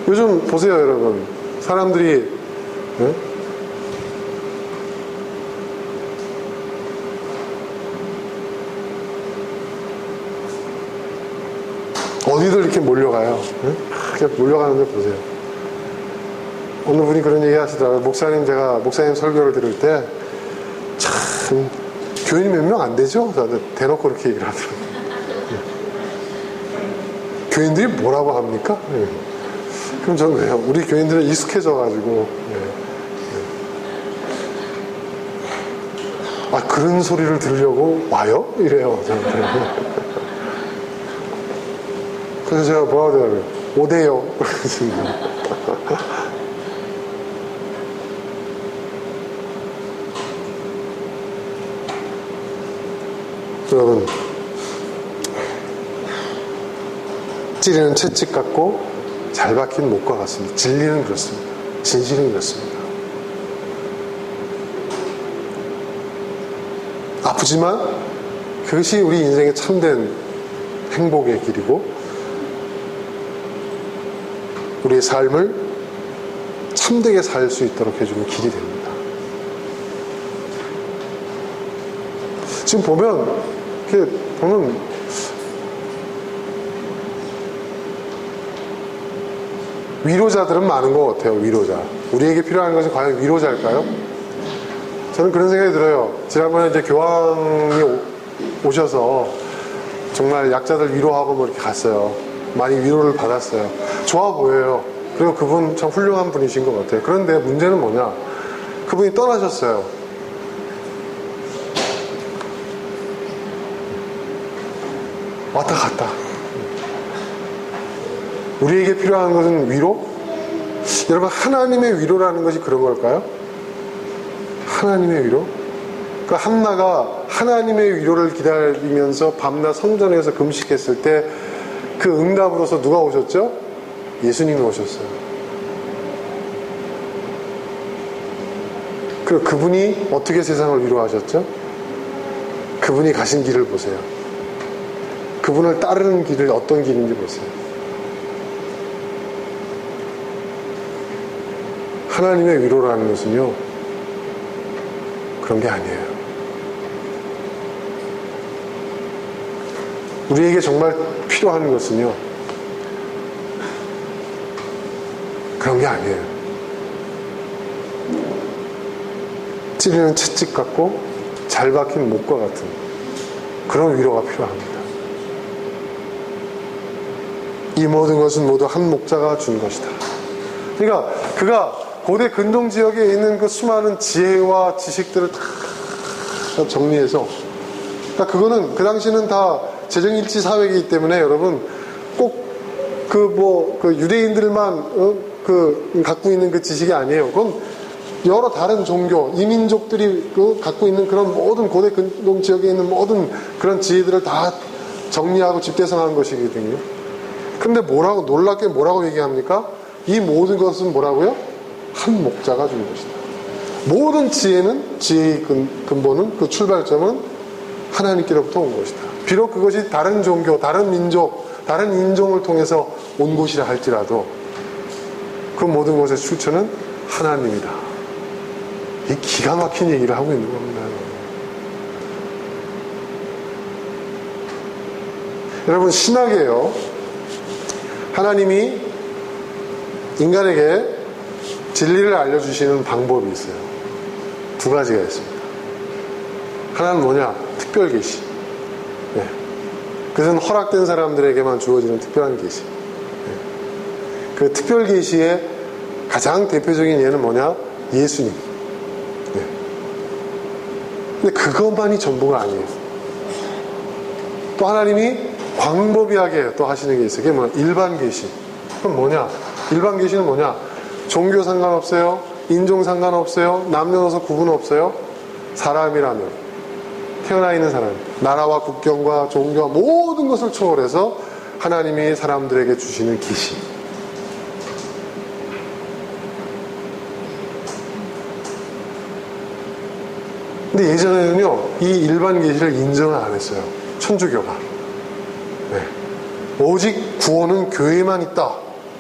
요즘 보세요, 여러분. 사람들이, 네? 어디들 이렇게 몰려가요. 네? 이렇게 몰려가는데 보세요. 어느 분이 그런 얘기 하시더라고요. 제가 목사님 설교를 들을 때, 참, 교인이 몇 명 안 되죠? 저한테 대놓고 그렇게 얘기를 하더라고요. 교인들이 뭐라고 합니까? 네. 그럼 저는 그래요. 우리 교인들은 익숙해져가지고, 아, 그런 소리를 들으려고 와요? 이래요, 저한테. 그래서 제가 뭐라고 하더라고요. 오대요. 여러분, 찌리는 채찍 같고 잘 박힌 목과 같습니다. 진리는 그렇습니다. 진실은 그렇습니다. 아프지만 그것이 우리 인생의 참된 행복의 길이고 우리의 삶을 참되게 살 수 있도록 해주는 길이 됩니다. 지금 이렇게 보면 위로자들은 많은 것 같아요. 위로자. 우리에게 필요한 것이 과연 위로자일까요? 저는 그런 생각이 들어요. 지난번에 이제 교황이 오셔서 정말 약자들 위로하고 뭐 이렇게 갔어요. 많이 위로를 받았어요. 좋아 보여요. 그리고 그분 참 훌륭한 분이신 것 같아요. 그런데 문제는 뭐냐? 그분이 떠나셨어요. 왔다 갔다. 우리에게 필요한 것은 위로? 여러분, 하나님의 위로라는 것이 그런 걸까요? 하나님의 위로? 그 한나가 하나님의 위로를 기다리면서 밤낮 성전에서 금식했을 때 그 응답으로서 누가 오셨죠? 예수님이 오셨어요. 그리고 그분이 어떻게 세상을 위로하셨죠? 그분이 가신 길을 보세요. 그분을 따르는 길을 어떤 길인지 보세요. 하나님의 위로라는 것은요, 그런 게 아니에요. 우리에게 정말 필요한 것은요, 그런 게 아니에요. 찌르는 채찍 같고 잘 박힌 목과 같은 그런 위로가 필요합니다. 이 모든 것은 모두 한 목자가 준 것이다. 그러니까 그가 고대 근동 지역에 있는 그 수많은 지혜와 지식들을 다 정리해서, 그러니까 그거는 그 당시는 다 재정일치 사회이기 때문에 여러분 꼭 그 유대인들만 갖고 있는 그 지식이 아니에요. 그건 여러 다른 종교, 이민족들이 갖고 있는 그런 모든 고대 근동 지역에 있는 모든 그런 지혜들을 다 정리하고 집대성한 것이거든요. 근데 놀랍게 뭐라고 얘기합니까? 이 모든 것은 뭐라고요? 한 목자가 준 것이다. 모든 지혜의 근본은, 그 출발점은 하나님께로부터 온 것이다. 비록 그것이 다른 종교, 다른 민족, 다른 인종을 통해서 온 것이라 할지라도 그 모든 것의 출처는 하나님이다. 이 기가 막힌 얘기를 하고 있는 겁니다. 여러분, 신학이에요. 하나님이 인간에게 진리를 알려주시는 방법이 있어요. 두 가지가 있습니다. 하나는 뭐냐? 특별 계시. 네. 그것은 허락된 사람들에게만 주어지는 특별한 계시. 네. 그 특별 계시의 가장 대표적인 예는 뭐냐? 예수님. 네. 근데 그것만이 전부가 아니에요. 또 하나님이 광범위하게 또 하시는 게 있어요. 그게 뭐냐? 일반 계시. 그럼 뭐냐? 일반 계시는 뭐냐? 종교 상관없어요. 인종 상관없어요. 남녀노소 구분 없어요. 사람이라면, 태어나 있는 사람, 나라와 국경과 종교와 모든 것을 초월해서 하나님이 사람들에게 주시는 계시. 근데 예전에는요, 이 일반 계시를 인정을 안 했어요. 천주교가. 네. 오직 구원은 교회만 있다.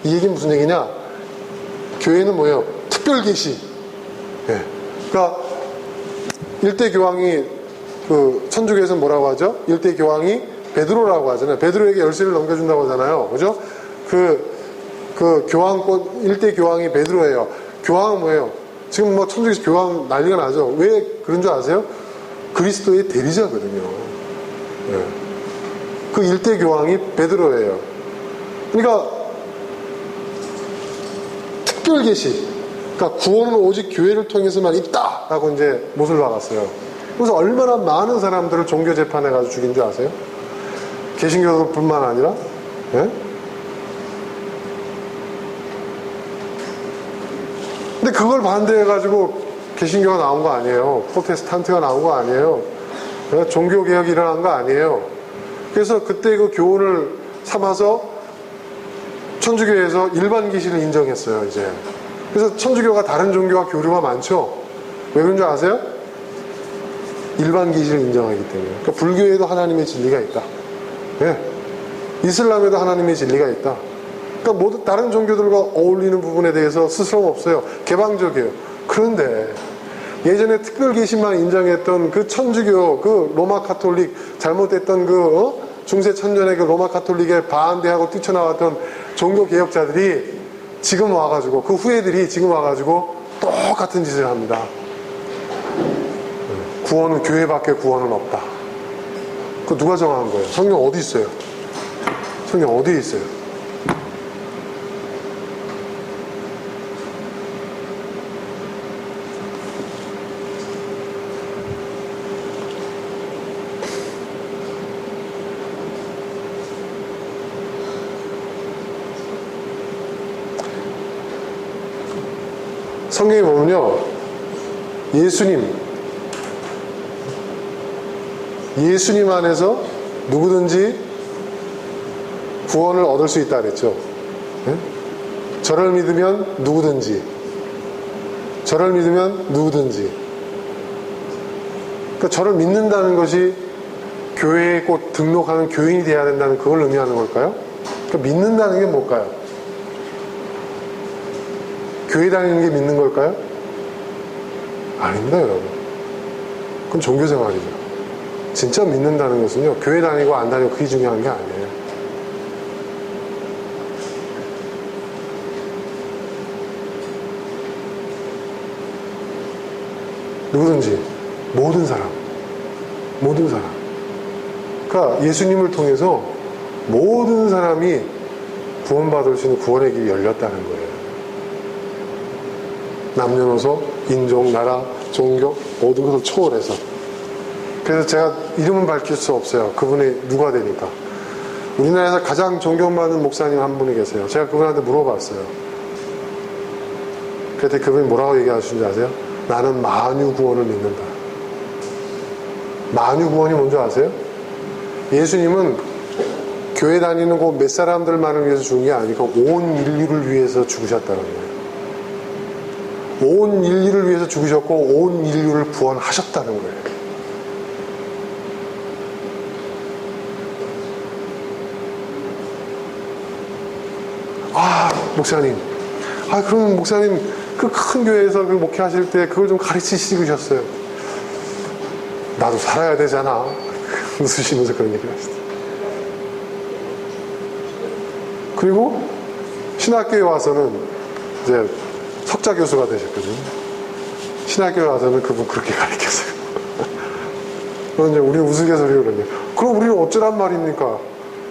이 얘기는 무슨 얘기냐? 교회는 뭐예요? 특별 계시. 네. 그러니까 일대 교황이 천주교에서는 뭐라고 하죠? 일대 교황이 베드로라고 하잖아요. 베드로에게 열쇠를 넘겨준다고 하잖아요. 그죠? 교황권, 일대 교황이 베드로예요. 교황은 뭐예요? 지금 뭐 천주교에서 교황 난리가 나죠. 왜 그런 줄 아세요? 그리스도의 대리자거든요. 네. 그 일대 교황이 베드로예요. 그러니까 특별 계시. 그러니까 구원은 오직 교회를 통해서만 있다라고 이제 못을 박았어요. 그래서 얼마나 많은 사람들을 종교 재판해가지고 죽인 줄 아세요? 개신교뿐만 아니라, 예? 근데 그걸 반대해가지고 개신교가 나온 거 아니에요. 프로테스탄트가 나온 거 아니에요. 종교개혁이 일어난 거 아니에요. 그래서 그때 그 교훈을 삼아서 천주교에서 일반 계시를 인정했어요, 이제. 그래서 천주교가 다른 종교와 교류가 많죠. 왜 그런 줄 아세요? 일반 계시를 인정하기 때문에. 그러니까 불교에도 하나님의 진리가 있다. 네. 이슬람에도 하나님의 진리가 있다. 그러니까 모두 다른 종교들과 어울리는 부분에 대해서 스스럼 없어요. 개방적이에요. 그런데 예전에 특별 계시만 인정했던 그 천주교, 그 로마 카톨릭 잘못됐던 그 중세 천년의 그 로마 카톨릭에 반대하고 뛰쳐나왔던 종교 개혁자들이 지금 와가지고 그 후예들이 지금 와가지고 똑같은 짓을 합니다. 구원은 교회밖에 구원은 없다. 그 누가 정한 거예요? 성경 어디 있어요? 성경 어디에 있어요? 성경에 보면요, 예수님 안에서 누구든지 구원을 얻을 수 있다 그랬죠. 네? 저를 믿으면 누구든지. 그러니까 저를 믿는다는 것이 교회에 꼭 등록하는 교인이 돼야 된다는 그걸 의미하는 걸까요? 그러니까 믿는다는 게 뭘까요? 교회 다니는 게 믿는 걸까요? 아닙니다, 여러분. 그건 종교생활이죠. 진짜 믿는다는 것은요, 교회 다니고 안 다니고 그게 중요한 게 아니에요. 누구든지, 모든 사람. 그러니까 예수님을 통해서 모든 사람이 구원받을 수 있는 구원의 길이 열렸다는 거예요. 남녀노소, 인종, 나라, 종교 모든 것을 초월해서. 그래서 제가 이름은 밝힐 수 없어요. 그분이 누가 되니까. 우리나라에서 가장 존경받는 목사님 한 분이 계세요. 제가 그분한테 물어봤어요. 그랬더니 그분이 뭐라고 얘기하시는지 아세요? 나는 만유 구원을 믿는다. 만유 구원이 뭔지 아세요? 예수님은 교회 다니는 그 몇 사람들만을 위해서 죽은 게 아니고 온 인류를 위해서 죽으셨다는 거예요. 온 인류를 위해서 죽으셨고 온 인류를 구원하셨다는 거예요. 목사님. 그러면 목사님 그 큰 교회에서 그 목회하실 때 그걸 좀 가르치시셨어요. 나도 살아야 되잖아. 웃으시면서 그런 얘기를 하시더라고요. 그리고 신학교에 와서는 이제 석자 교수가 되셨거든요. 신학교에 와서는 그분 그렇게 가르쳤어요. 그럼 이제 우리는 우스갯소리로 그러냐. 그럼 우리는 어쩌란 말입니까?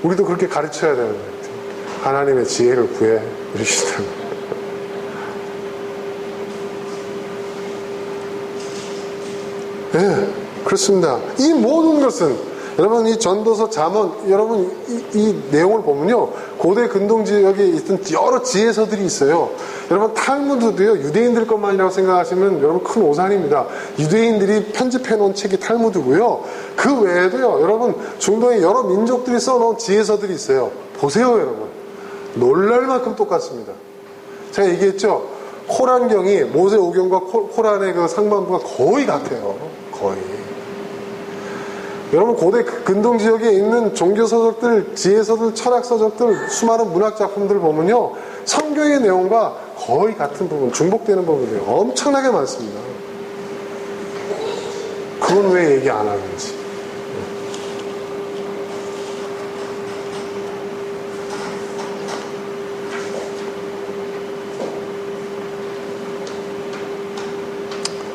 우리도 그렇게 가르쳐야 되는데. 하나님의 지혜를 구해. 이러시더라고요. 네, 그렇습니다. 이 모든 것은 여러분 이 전도서 잠언 여러분 이 내용을 보면요 고대 근동 지역에 있던 여러 지혜서들이 있어요. 여러분 탈무드도요 유대인들 것만이라고 생각하시면 여러분 큰 오산입니다. 유대인들이 편집해 놓은 책이 탈무드고요. 그 외에도요 여러분 중동의 여러 민족들이 써놓은 지혜서들이 있어요. 보세요 여러분. 놀랄 만큼 똑같습니다. 제가 얘기했죠. 코란경이 모세오경과 코란의 그 상반부가 거의 같아요. 거의. 여러분 고대 근동 지역에 있는 종교서적들, 지혜서들, 철학서적들, 수많은 문학작품들 보면요 성경의 내용과 거의 같은 부분, 중복되는 부분들이 엄청나게 많습니다. 그건 왜 얘기 안 하는지.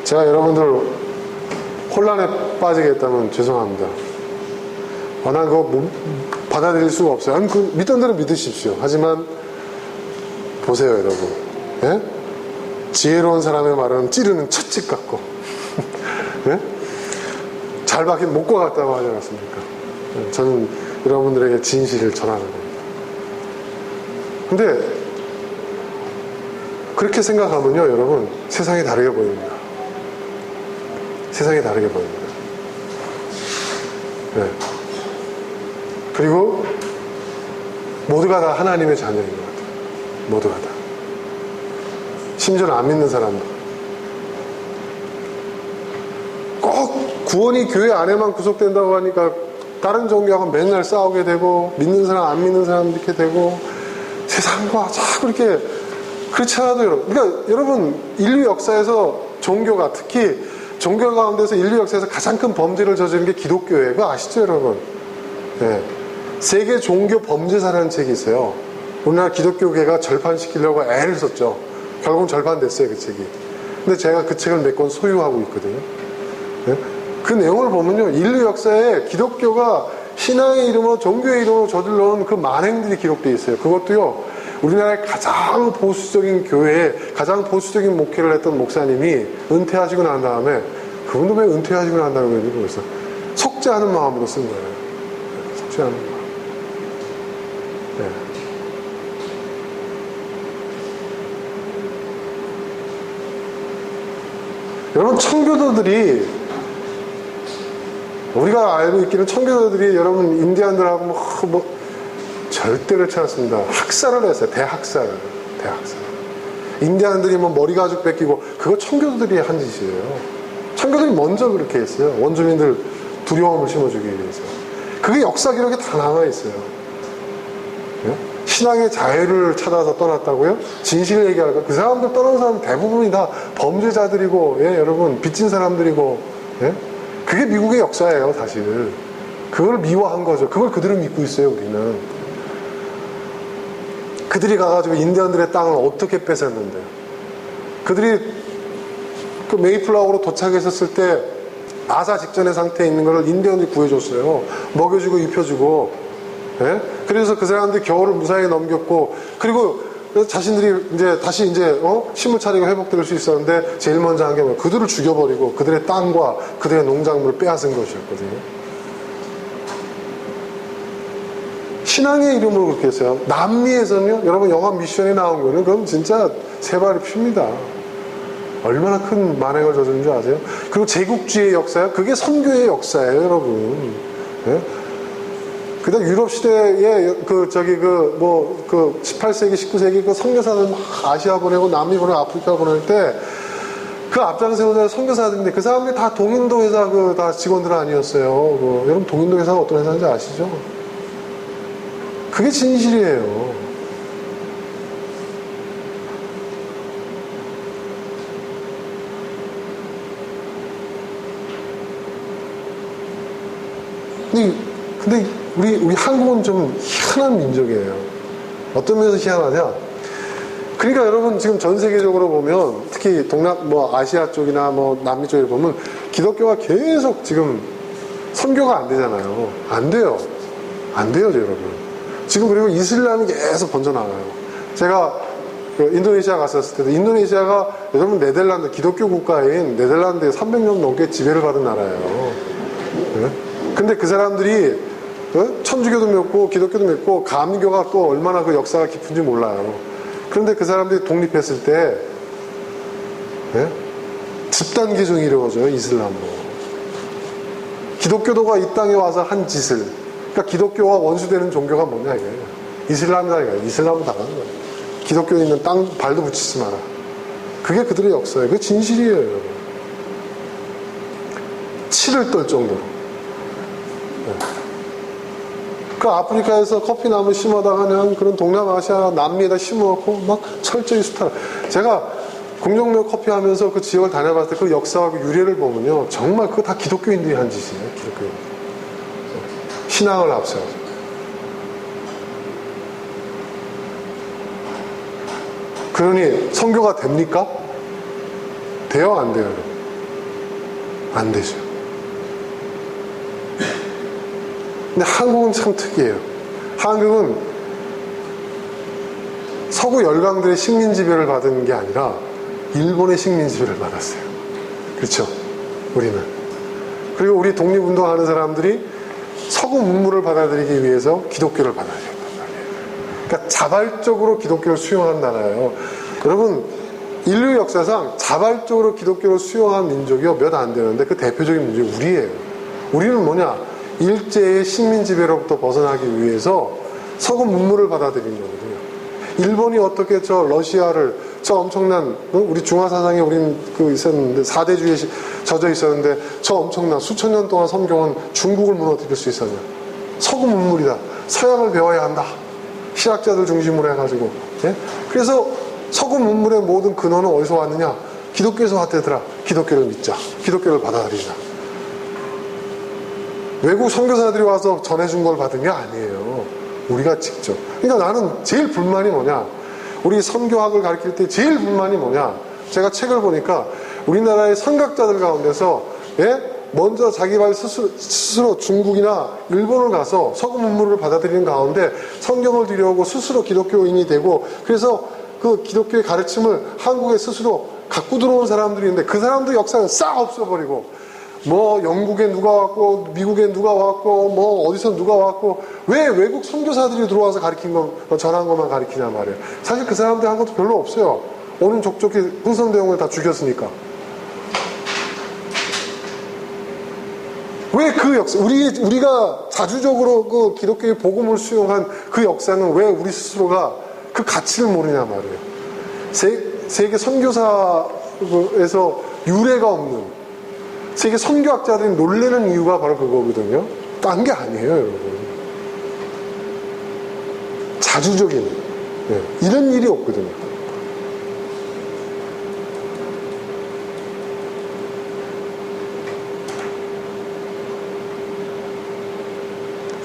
제가 여러분들 혼란에 빠지게 했다면 죄송합니다. 난 그거 받아들일 수가 없어요. 아니, 그 믿던 대로 믿으십시오. 하지만 보세요 여러분. 예? 지혜로운 사람의 말은 찌르는 찻집 같고 예? 잘 박힌 목과 같다고 하지 않았습니까? 저는 여러분들에게 진실을 전하는 겁니다. 근데 그렇게 생각하면요 여러분 세상이 다르게 보입니다. 세상이 다르게 보입니다. 네. 그리고 모두가 다 하나님의 자녀인 것 같아요. 모두가 다. 심지어는 안 믿는 사람도. 꼭 구원이 교회 안에만 구속된다고 하니까 다른 종교하고 맨날 싸우게 되고, 믿는 사람 안 믿는 사람 이렇게 되고, 세상과 자꾸 이렇게. 그렇지 않아도 여러분, 그러니까 여러분, 인류 역사에서 종교가, 특히 종교 가운데서 인류 역사에서 가장 큰 범죄를 저지른 게 기독교예요. 그거 아시죠, 여러분? 네. 세계 종교 범죄사라는 책이 있어요. 우리나라 기독교계가 절판시키려고 애를 썼죠. 결국은 절판됐어요, 그 책이. 근데 제가 그 책을 몇 권 소유하고 있거든요. 네? 그 내용을 보면요, 인류 역사에 기독교가 신앙의 이름으로, 종교의 이름으로 저질러온 그 만행들이 기록되어 있어요. 그것도요, 우리나라의 가장 보수적인 교회에 가장 보수적인 목회를 했던 목사님이 은퇴하시고 난 다음에, 그분도 왜 은퇴하시고 난 다음에 그런지 모르겠어요. 속죄하는 마음으로 쓴 거예요. 속죄하는 마음. 네. 여러분, 청교도들이, 우리가 알고 있기는 청교도들이 여러분 인디안들하고 절대 그렇지 않습니다. 학살을 했어요. 대학살. 인디안들이 머리 가죽 뺏기고, 그거 청교도들이 한 짓이에요. 청교도들이 먼저 그렇게 했어요. 원주민들 두려움을 심어주기 위해서. 그게 역사 기록에 다 남아있어요. 네? 신앙의 자유를 찾아서 떠났다고요? 진실을 얘기할까? 그 사람들 떠난 사람 대부분이 다 범죄자들이고, 예, 여러분, 빚진 사람들이고, 예? 그게 미국의 역사예요, 사실. 그걸 미화한 거죠. 그걸 그대로 믿고 있어요, 우리는. 그들이 가가지고 인디언들의 땅을 어떻게 뺏었는데, 그들이 그 메이플라워로 도착했었을 때 아사 직전의 상태에 있는 거를 인디언들이 구해줬어요. 먹여주고 입혀주고. 예? 그래서 그 사람들이 겨울을 무사히 넘겼고, 그리고 자신들이 이제 다시 힘을 차리고 회복될 수 있었는데, 제일 먼저 한 게 뭐예요? 그들을 죽여버리고 그들의 땅과 그들의 농작물을 빼앗은 것이었거든요. 신앙의 이름으로 그렇게 했어요. 남미에서는요, 여러분 영화 미션에 나온 거는 그럼 진짜 세 발이 핍니다. 얼마나 큰 만행을 저지른 줄 아세요? 그리고 제국주의의 역사요? 그게 선교의 역사예요, 여러분. 예? 그 다음 유럽 시대에 18세기, 19세기 그 선교사들 막 아시아 보내고 남미 보내고 아프리카 보낼 때 그 앞장세우는 선교사들인데 그 사람들이 다 동인도 회사 다 직원들 아니었어요. 여러분 동인도 회사가 어떤 회사인지 아시죠? 그게 진실이에요. 근데 우리 한국은 좀 희한한 민족이에요. 어떤 면에서 희한하냐? 그러니까 여러분 지금 전 세계적으로 보면 특히 아시아 쪽이나 남미 쪽에 보면 기독교가 계속 지금 선교가 안 되잖아요. 안 돼요, 여러분. 지금 그리고 이슬람이 계속 번져나가요. 제가 인도네시아 갔었을 때도 인도네시아가 여러분 네덜란드 기독교 국가인 네덜란드에 300년 넘게 지배를 받은 나라예요. 네? 근데 그 사람들이 천주교도 믿고 기독교도 믿고 감교가 또 얼마나 그 역사가 깊은지 몰라요. 그런데 그 사람들이 독립했을 때 네? 집단 개종이 이루어져요. 이슬람으로. 기독교도가 이 땅에 와서 한 짓을, 그러니까 기독교와 원수되는 종교가 뭐냐 이게 이슬람이다. 이슬람은 당하는 거예요. 기독교 있는 땅 발도 붙이지 마라. 그게 그들의 역사예요. 그게 진실이에요, 여러분. 치를 떨 정도로. 네. 그 아프리카에서 커피나무 심어다가 그냥 그런 동남아시아 남미에다 심어놓고 막 철저히 수탈. 제가 공정묘 커피 하면서 그 지역을 다녀봤을 때 그 역사하고 유래를 보면요, 정말 그거 다 기독교인들이 한 짓이에요. 기독교인. 신앙을 앞세워서. 그러니 선교가 됩니까? 돼요, 안 돼요? 안 되죠. 근데 한국은 참 특이해요. 한국은 서구 열강들의 식민지배를 받은 게 아니라 일본의 식민지배를 받았어요. 그렇죠? 우리는. 그리고 우리 독립운동하는 사람들이 서구 문물을 받아들이기 위해서 기독교를 받아들였단 말이에요. 그러니까 자발적으로 기독교를 수용한 나라예요. 여러분, 인류 역사상 자발적으로 기독교를 수용한 민족이 몇 안 되는데 그 대표적인 민족이 우리예요. 우리는 뭐냐? 일제의 식민 지배로부터 벗어나기 위해서 서구 문물을 받아들인 거거든요. 일본이 어떻게 저 러시아를 저 엄청난 우리 중화사상에 우린 있었는데 4대주의에 젖어 있었는데 저 엄청난 수천 년 동안 섬겨온 중국을 무너뜨릴 수 있었냐. 서구 문물이다. 서양을 배워야 한다. 실학자들 중심으로 해가지고. 예? 그래서 서구 문물의 모든 근원은 어디서 왔느냐? 기독교에서 왔대더라. 기독교를 믿자. 기독교를 받아들이자. 외국 선교사들이 와서 전해준 걸 받은 게 아니에요. 우리가 직접. 그러니까 나는 제일 불만이 뭐냐? 우리 선교학을 가르칠 때 제일 불만이 뭐냐? 제가 책을 보니까 우리나라의 선각자들 가운데서 먼저 자기 발 스스로 중국이나 일본을 가서 서구 문물을 받아들이는 가운데 성경을 들여오고 스스로 기독교인이 되고 그래서 그 기독교의 가르침을 한국에 스스로 갖고 들어온 사람들이 있는데 그 사람들 역사는 싹 없어버리고 뭐 영국에 누가 왔고 미국에 누가 왔고 뭐 어디서 누가 왔고 왜 외국 선교사들이 들어와서 가르친 거 전한 것만 가르치냐 말이에요. 사실 그 사람들 한 것도 별로 없어요. 오는 족족히 흥선대원을 다 죽였으니까. 왜 그 역사, 우리가 자주적으로 그 기독교의 복음을 수용한 그 역사는 왜 우리 스스로가 그 가치를 모르냐 말이에요. 세계 선교사에서 유례가 없는 세계 선교학자들이 놀라는 이유가 바로 그거거든요. 딴 게 아니에요, 여러분. 자주적인 이런 일이 없거든요.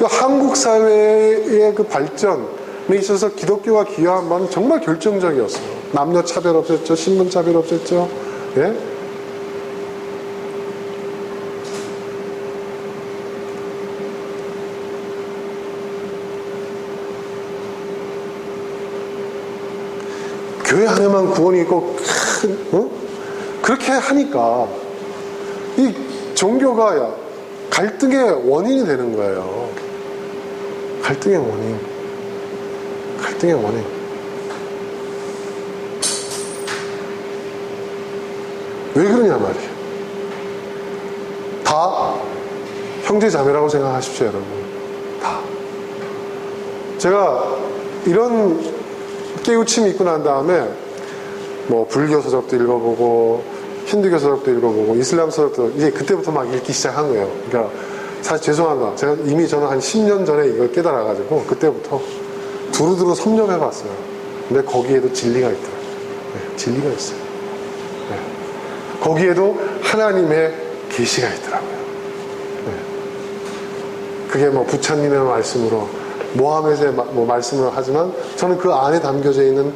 한국 사회의 그 발전에 있어서 기독교가 기여한 바는 정말 결정적이었어요. 남녀 차별 없었죠. 신분 차별 없었죠. 예? 교회 안에만 구원이 있고 그렇게 하니까 이 종교가 갈등의 원인이 되는 거예요. 갈등의 원인. 왜 그러냐 말이에요. 다 형제 자매라고 생각하십시오, 여러분. 다. 제가 이런 깨우침이 있고 난 다음에 뭐 불교 서적도 읽어보고 힌두교 서적도 읽어보고 이슬람 서적도 이제 그때부터 막 읽기 시작한 거예요. 그러니까 사실 죄송합니다. 제가 이미 저는 한 10년 전에 이걸 깨달아가지고 그때부터 두루두루 섭렵해봤어요. 근데 거기에도 진리가 있더라고요. 네, 진리가 있어요. 네. 거기에도 하나님의 계시가 있더라고요. 네. 그게 뭐 부처님의 말씀으로 모하메드의 뭐 말씀을 하지만 저는 그 안에 담겨져 있는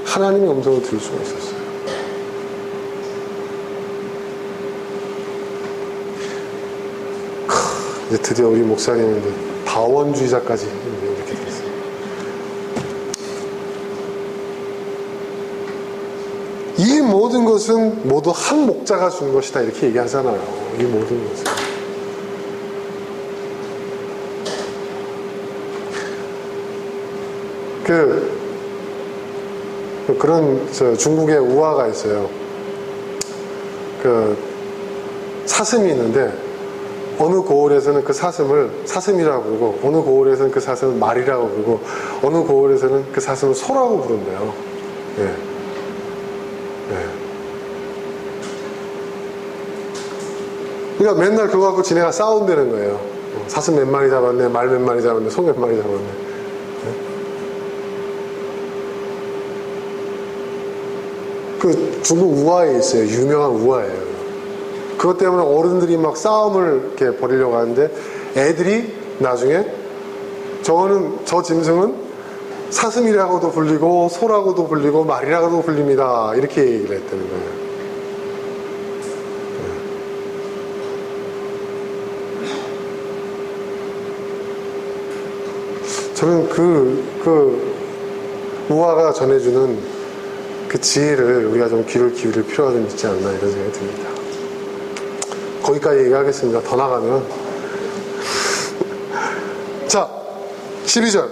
하나님의 음성을 들을 수가 있었어요. 이제 드디어 우리 목사님은 다원주의자까지 이렇게 됐어요. 이 모든 것은 모두 한 목자가 준 것이다 이렇게 얘기하잖아요. 이 모든 것은. 그런 중국의 우화가 있어요. 사슴이 있는데 어느 고을에서는 그 사슴을 사슴이라고 부르고 어느 고을에서는 그 사슴을 말이라고 부르고 어느 고을에서는 그 사슴을 소라고 부른대요. 예. 예. 그러니까 맨날 그거 갖고 지네가 싸운다는 거예요. 사슴 몇 마리 잡았네, 말 몇 마리 잡았네, 소 몇 마리 잡았네. 그 중국 우화에 있어요. 유명한 우화예요. 그것 때문에 어른들이 막 싸움을 이렇게 벌이려고 하는데 애들이 나중에 저 짐승은 사슴이라고도 불리고 소라고도 불리고 말이라고도 불립니다. 이렇게 얘기를 했다는 거예요. 저는 그 우화가 전해주는 그 지혜를 우리가 좀 귀를 기울일 필요가 좀 있지 않나 이런 생각이 듭니다. 거기까지 얘기하겠습니다. 더 나가면. 자, 12절.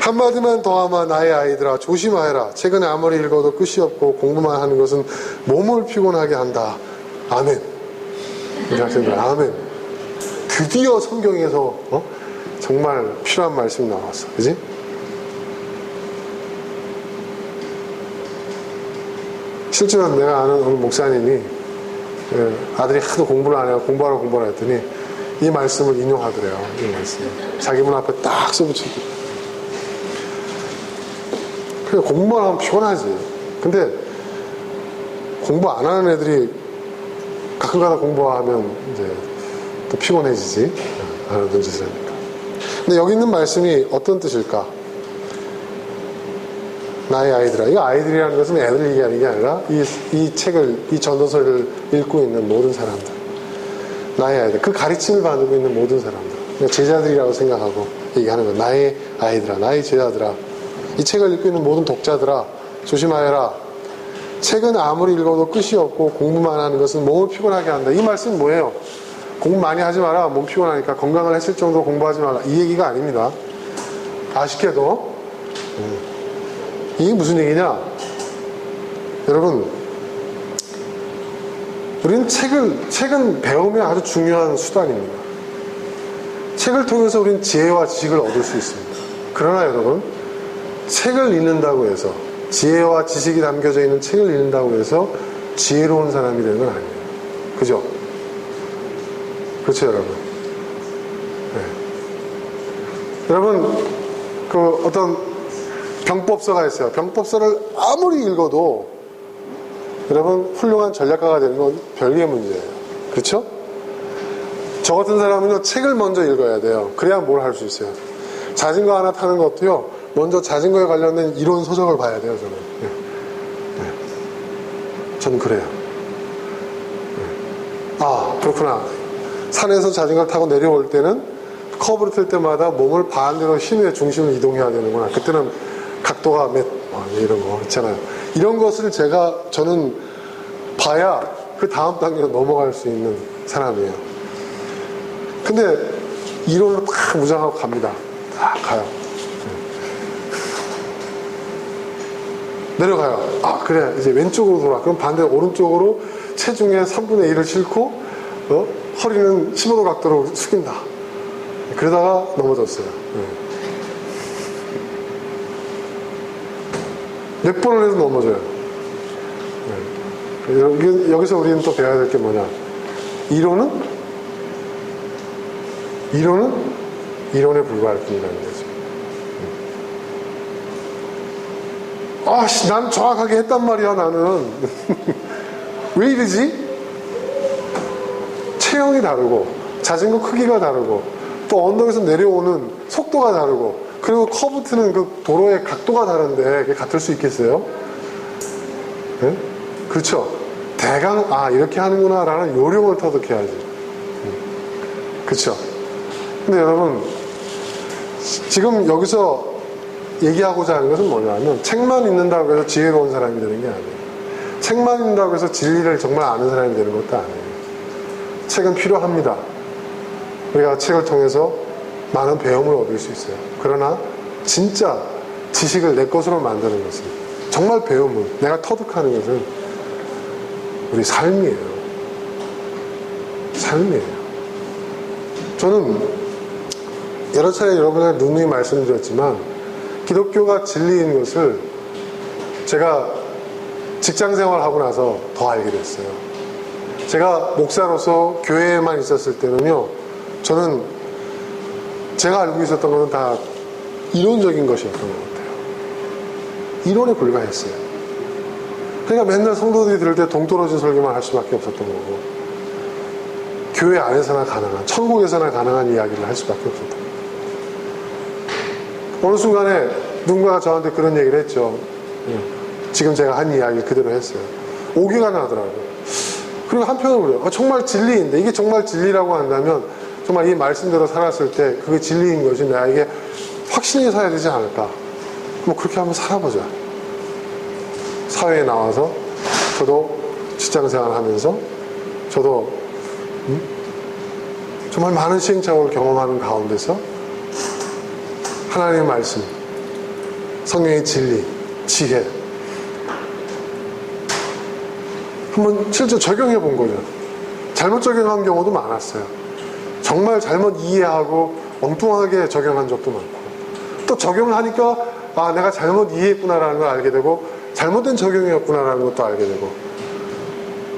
한마디만 더하마 나의 아이들아 조심하여라. 최근에 아무리 읽어도 끝이 없고 공부만 하는 것은 몸을 피곤하게 한다. 아멘. 우리 학생들 아멘. 드디어 성경에서 정말 필요한 말씀이 나왔어. 그지? 실제로 내가 아는 어느 목사님이 아들이 하도 공부를 안 해요. 공부하라 했더니 이 말씀을 인용하더래요. 이 말씀. 자기 문 앞에 딱 써붙이고. 그냥 공부만 하면 피곤하지. 근데 공부 안 하는 애들이 가끔가다 공부하면 이제 또 피곤해지지. 안 하던 짓을 하니까. 근데 여기 있는 말씀이 어떤 뜻일까? 나의 아이들아. 이 아이들이라는 것은 애들 얘기하는 게 아니라 이 책을, 이 전도서를 읽고 있는 모든 사람들. 나의 아이들. 그 가르침을 받고 있는 모든 사람들. 제자들이라고 생각하고 얘기하는 거야. 나의 아이들아. 나의 제자들아. 이 책을 읽고 있는 모든 독자들아. 조심하여라. 책은 아무리 읽어도 끝이 없고 공부만 하는 것은 몸을 피곤하게 한다. 이 말씀은 뭐예요? 공부 많이 하지 마라. 몸 피곤하니까 건강을 해칠 정도로 공부하지 마라. 이 얘기가 아닙니다. 아쉽게도. 이게 무슨 얘기냐? 여러분, 우리는 책은 배움이 아주 중요한 수단입니다. 책을 통해서 우리는 지혜와 지식을 얻을 수 있습니다. 그러나 여러분, 책을 읽는다고 해서, 지혜와 지식이 담겨져 있는 책을 읽는다고 해서 지혜로운 사람이 되는 건 아니에요. 그죠? 그렇죠, 여러분? 네. 여러분, 그 어떤 병법서가 있어요. 병법서를 아무리 읽어도 여러분 훌륭한 전략가가 되는 건 별개의 문제예요. 그렇죠? 저 같은 사람은요, 책을 먼저 읽어야 돼요. 그래야 뭘 할 수 있어요. 자전거 하나 타는 것도요, 먼저 자전거에 관련된 이론 서적을 봐야 돼요. 저는. 네. 네. 저는 그래요. 네. 아, 그렇구나. 산에서 자전거를 타고 내려올 때는 커브를 틀 때마다 몸을 반대로 힘의 중심을 이동해야 되는구나. 그때는 각도가 이런 거 있잖아요. 이런 것을 저는 봐야 그 다음 단계로 넘어갈 수 있는 사람이에요. 근데 이론을 딱 무장하고 갑니다. 딱 가요. 내려가요. 아, 그래. 이제 왼쪽으로 돌아. 그럼 반대로 오른쪽으로 체중의 3분의 1을 싣고, 허리는 15도 각도로 숙인다. 그러다가 넘어졌어요. 몇 번을 해도 넘어져요. 여기서 우리는 또 배워야 될 게 뭐냐. 이론에 불과할 뿐이라는 거죠. 난 정확하게 했단 말이야, 나는. 왜 이러지? 체형이 다르고, 자전거 크기가 다르고, 또 언덕에서 내려오는 속도가 다르고, 그리고 커브 트는 그 도로의 각도가 다른데, 그게 같을 수 있겠어요? 네? 그렇죠? 대강, 이렇게 하는구나, 라는 요령을 터득해야지. 그렇죠? 근데 여러분, 지금 여기서 얘기하고자 하는 것은 뭐냐면, 책만 읽는다고 해서 지혜로운 사람이 되는 게 아니에요. 책만 읽는다고 해서 진리를 정말 아는 사람이 되는 것도 아니에요. 책은 필요합니다. 우리가 책을 통해서 많은 배움을 얻을 수 있어요. 그러나 진짜 지식을 내 것으로 만드는 것은, 정말 배움은, 내가 터득하는 것은 우리 삶이에요. 삶이에요. 저는 여러 차례 여러분에게 누누이 말씀드렸지만, 기독교가 진리인 것을 제가 직장 생활하고 나서 더 알게 됐어요. 제가 목사로서 교회에만 있었을 때는요, 저는 제가 알고 있었던 것은 다 이론적인 것이었던 것 같아요. 이론에 불과했어요. 그러니까 맨날 성도들이 들을 때 동떨어진 설교만 할 수밖에 없었던 거고, 교회 안에서나 가능한, 천국에서나 가능한 이야기를 할 수밖에 없었던 거예요. 어느 순간에 누군가가 저한테 그런 얘기를 했죠. 지금 제가 한 이야기 그대로 했어요. 오기가 나더라고요. 그리고 한편으로 그래요. 정말 진리인데, 이게 정말 진리라고 한다면 정말 이 말씀대로 살았을 때 그게 진리인 것이 나에게 확신이 서야 되지 않을까. 뭐 그렇게 한번 살아보자. 사회에 나와서 저도 직장생활 하면서 저도 정말 많은 시행착오를 경험하는 가운데서 하나님의 말씀, 성령의 진리, 지혜 한번 실제 적용해 본 거죠. 잘못 적용한 경우도 많았어요. 정말 잘못 이해하고 엉뚱하게 적용한 적도 많고, 또 적용을 하니까 아, 내가 잘못 이해했구나라는 걸 알게 되고 잘못된 적용이었구나라는 것도 알게 되고,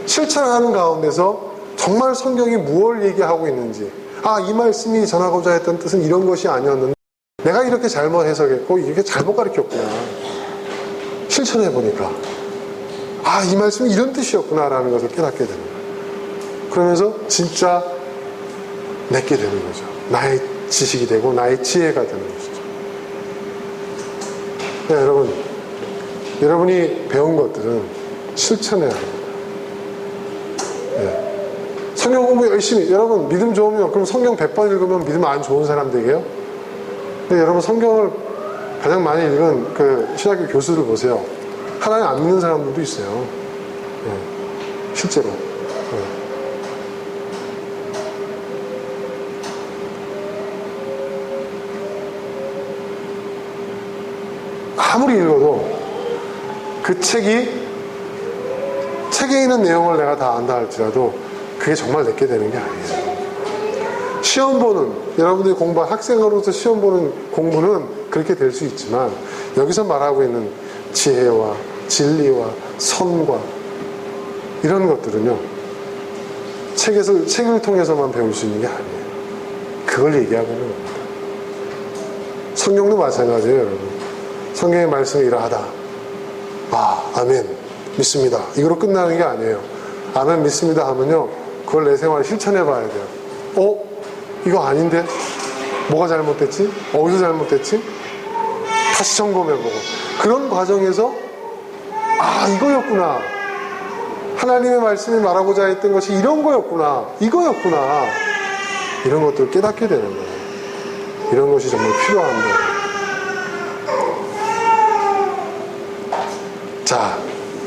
실천하는 가운데서 정말 성경이 무엇을 얘기하고 있는지, 아, 이 말씀이 전하고자 했던 뜻은 이런 것이 아니었는데 내가 이렇게 잘못 해석했고 이렇게 잘못 가르쳤구나. 실천해보니까 아, 이 말씀이 이런 뜻이었구나라는 것을 깨닫게 되는 거예요. 그러면서 진짜 내게 되는 거죠. 나의 지식이 되고 나의 지혜가 되는 것이죠. 네, 여러분이 배운 것들은 실천해야 합니다. 네. 성경 공부 열심히, 여러분 믿음 좋으면 그럼 성경 100번 읽으면 믿음 안 좋은 사람 되게요? 근데 여러분 성경을 가장 많이 읽은 그 신학교 교수들 보세요. 하나님 안 믿는 사람들도 있어요. 네. 실제로. 네. 아무리 읽어도 그 책에 있는 내용을 내가 다 안다 할지라도 그게 정말 내게 되는 게 아니에요. 시험 보는, 여러분들이 공부한 학생으로서 시험 보는 공부는 그렇게 될 수 있지만, 여기서 말하고 있는 지혜와 진리와 선과 이런 것들은요, 책을 통해서만 배울 수 있는 게 아니에요. 그걸 얘기하고 있는 겁니다. 성경도 마찬가지예요, 여러분. 성경의 말씀이 이러하다. 아, 아멘. 믿습니다. 이거로 끝나는 게 아니에요. 아멘 믿습니다 하면요, 그걸 내 생활에 실천해 봐야 돼요. 이거 아닌데? 뭐가 잘못됐지? 어디서 잘못됐지? 다시 점검해보고. 그런 과정에서 아, 이거였구나. 하나님의 말씀이 말하고자 했던 것이 이런 거였구나. 이거였구나. 이런 것들을 깨닫게 되는 거예요. 이런 것이 정말 필요한 거예요. 자,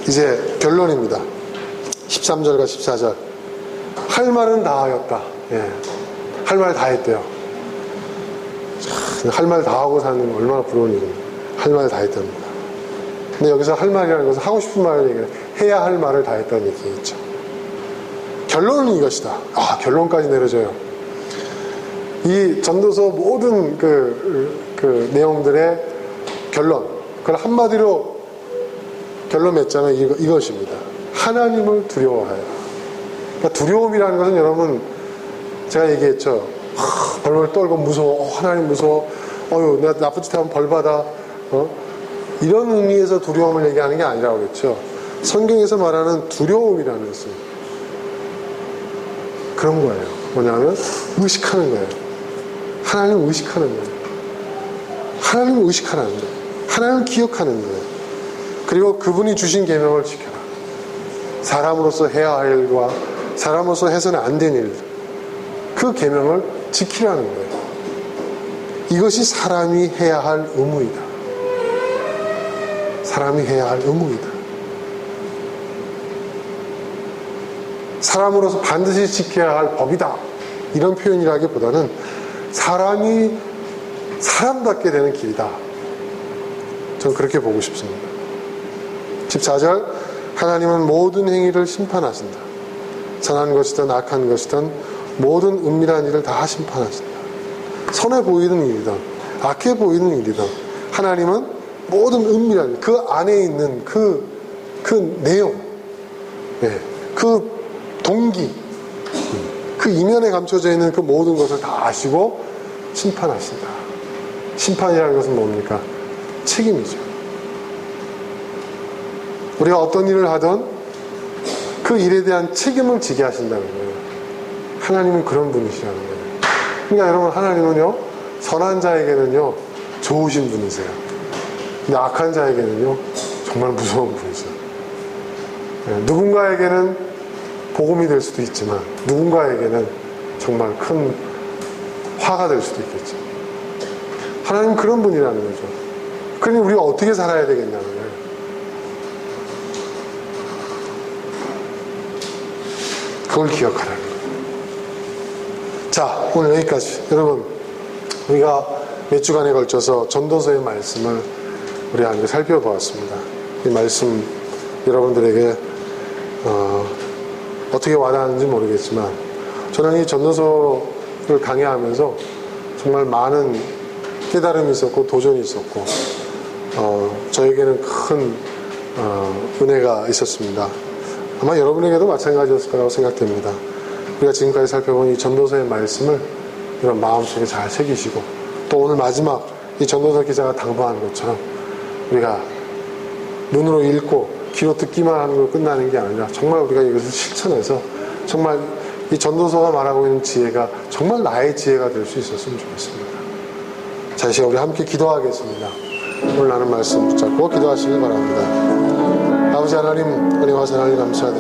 이제 결론입니다. 13절과 14절. 할 말은 다 하였다. 예. 할 말 다 했대요. 할 말 다 하고 사는 건 얼마나 부러운 일입니까? 할 말 다 했답니다. 근데 여기서 할 말이라는 것은 하고 싶은 말을 얘기해요. 해야 할 말을 다 했다는 얘기겠죠. 결론은 이것이다. 아, 결론까지 내려져요. 이 전도서 모든 그 내용들의 결론, 그걸 한마디로 결론 맺자면 이것입니다. 하나님을 두려워하여라. 그러니까 두려움이라는 것은 여러분, 제가 얘기했죠. 벌벌 떨고 무서워. 하나님 무서워. 내가 나쁜 짓 하면 벌 받아. 이런 의미에서 두려움을 얘기하는 게 아니라고 그랬죠. 성경에서 말하는 두려움이라는 것은 그런 거예요. 뭐냐면 의식하는 거예요. 하나님을 의식하는 거예요. 하나님을 의식하는 거예요. 하나님을 기억하는 거예요. 그리고 그분이 주신 계명을 지켜라. 사람으로서 해야 할 일과 사람으로서 해서는 안 된 일, 그 계명을 지키라는 거예요. 이것이 사람이 해야 할 의무이다. 사람이 해야 할 의무이다. 사람으로서 반드시 지켜야 할 법이다. 이런 표현이라기보다는 사람이 사람답게 되는 길이다. 저는 그렇게 보고 싶습니다. 14절, 하나님은 모든 행위를 심판하신다. 선한 것이든 악한 것이든 모든 은밀한 일을 다 심판하신다. 선해 보이는 일이든 악해 보이는 일이든 하나님은 모든 은밀한, 그 안에 있는 그 내용, 그 동기, 그 이면에 감춰져 있는 그 모든 것을 다 아시고 심판하신다. 심판이라는 것은 뭡니까? 책임이죠. 우리가 어떤 일을 하든 그 일에 대한 책임을 지게 하신다는 거예요. 하나님은 그런 분이시라는 거예요. 그러니까 여러분, 하나님은요, 선한 자에게는요, 좋으신 분이세요. 근데 악한 자에게는요, 정말 무서운 분이세요. 누군가에게는 복음이 될 수도 있지만 누군가에게는 정말 큰 화가 될 수도 있겠죠. 하나님은 그런 분이라는 거죠. 그러니 우리가 어떻게 살아야 되겠냐는 거예요. 그걸 기억하라는 거예요. 자, 오늘 여기까지. 여러분, 우리가 몇 주간에 걸쳐서 전도서의 말씀을 우리 함께 살펴보았습니다. 이 말씀 여러분들에게 어떻게 와닿았는지 모르겠지만 저는 이 전도서 강해하면서 정말 많은 깨달음이 있었고 도전이 있었고 저에게는 큰 은혜가 있었습니다. 아마 여러분에게도 마찬가지였을 거라고 생각됩니다. 우리가 지금까지 살펴본 이 전도서의 말씀을 이런 마음속에 잘 새기시고 또 오늘 마지막 이 전도서 기자가 당부한 것처럼 우리가 눈으로 읽고 귀로 듣기만 하는 걸 끝나는 게 아니라 정말 우리가 이것을 실천해서 정말 이 전도서가 말하고 있는 지혜가 정말 나의 지혜가 될 수 있었으면 좋겠습니다. 자, 이 시간 우리 함께 기도하겠습니다. 오늘 나눈 말씀 붙잡고 기도하시길 바랍니다. 아버지 하나님, 은혜와 사랑을 감사드립니다.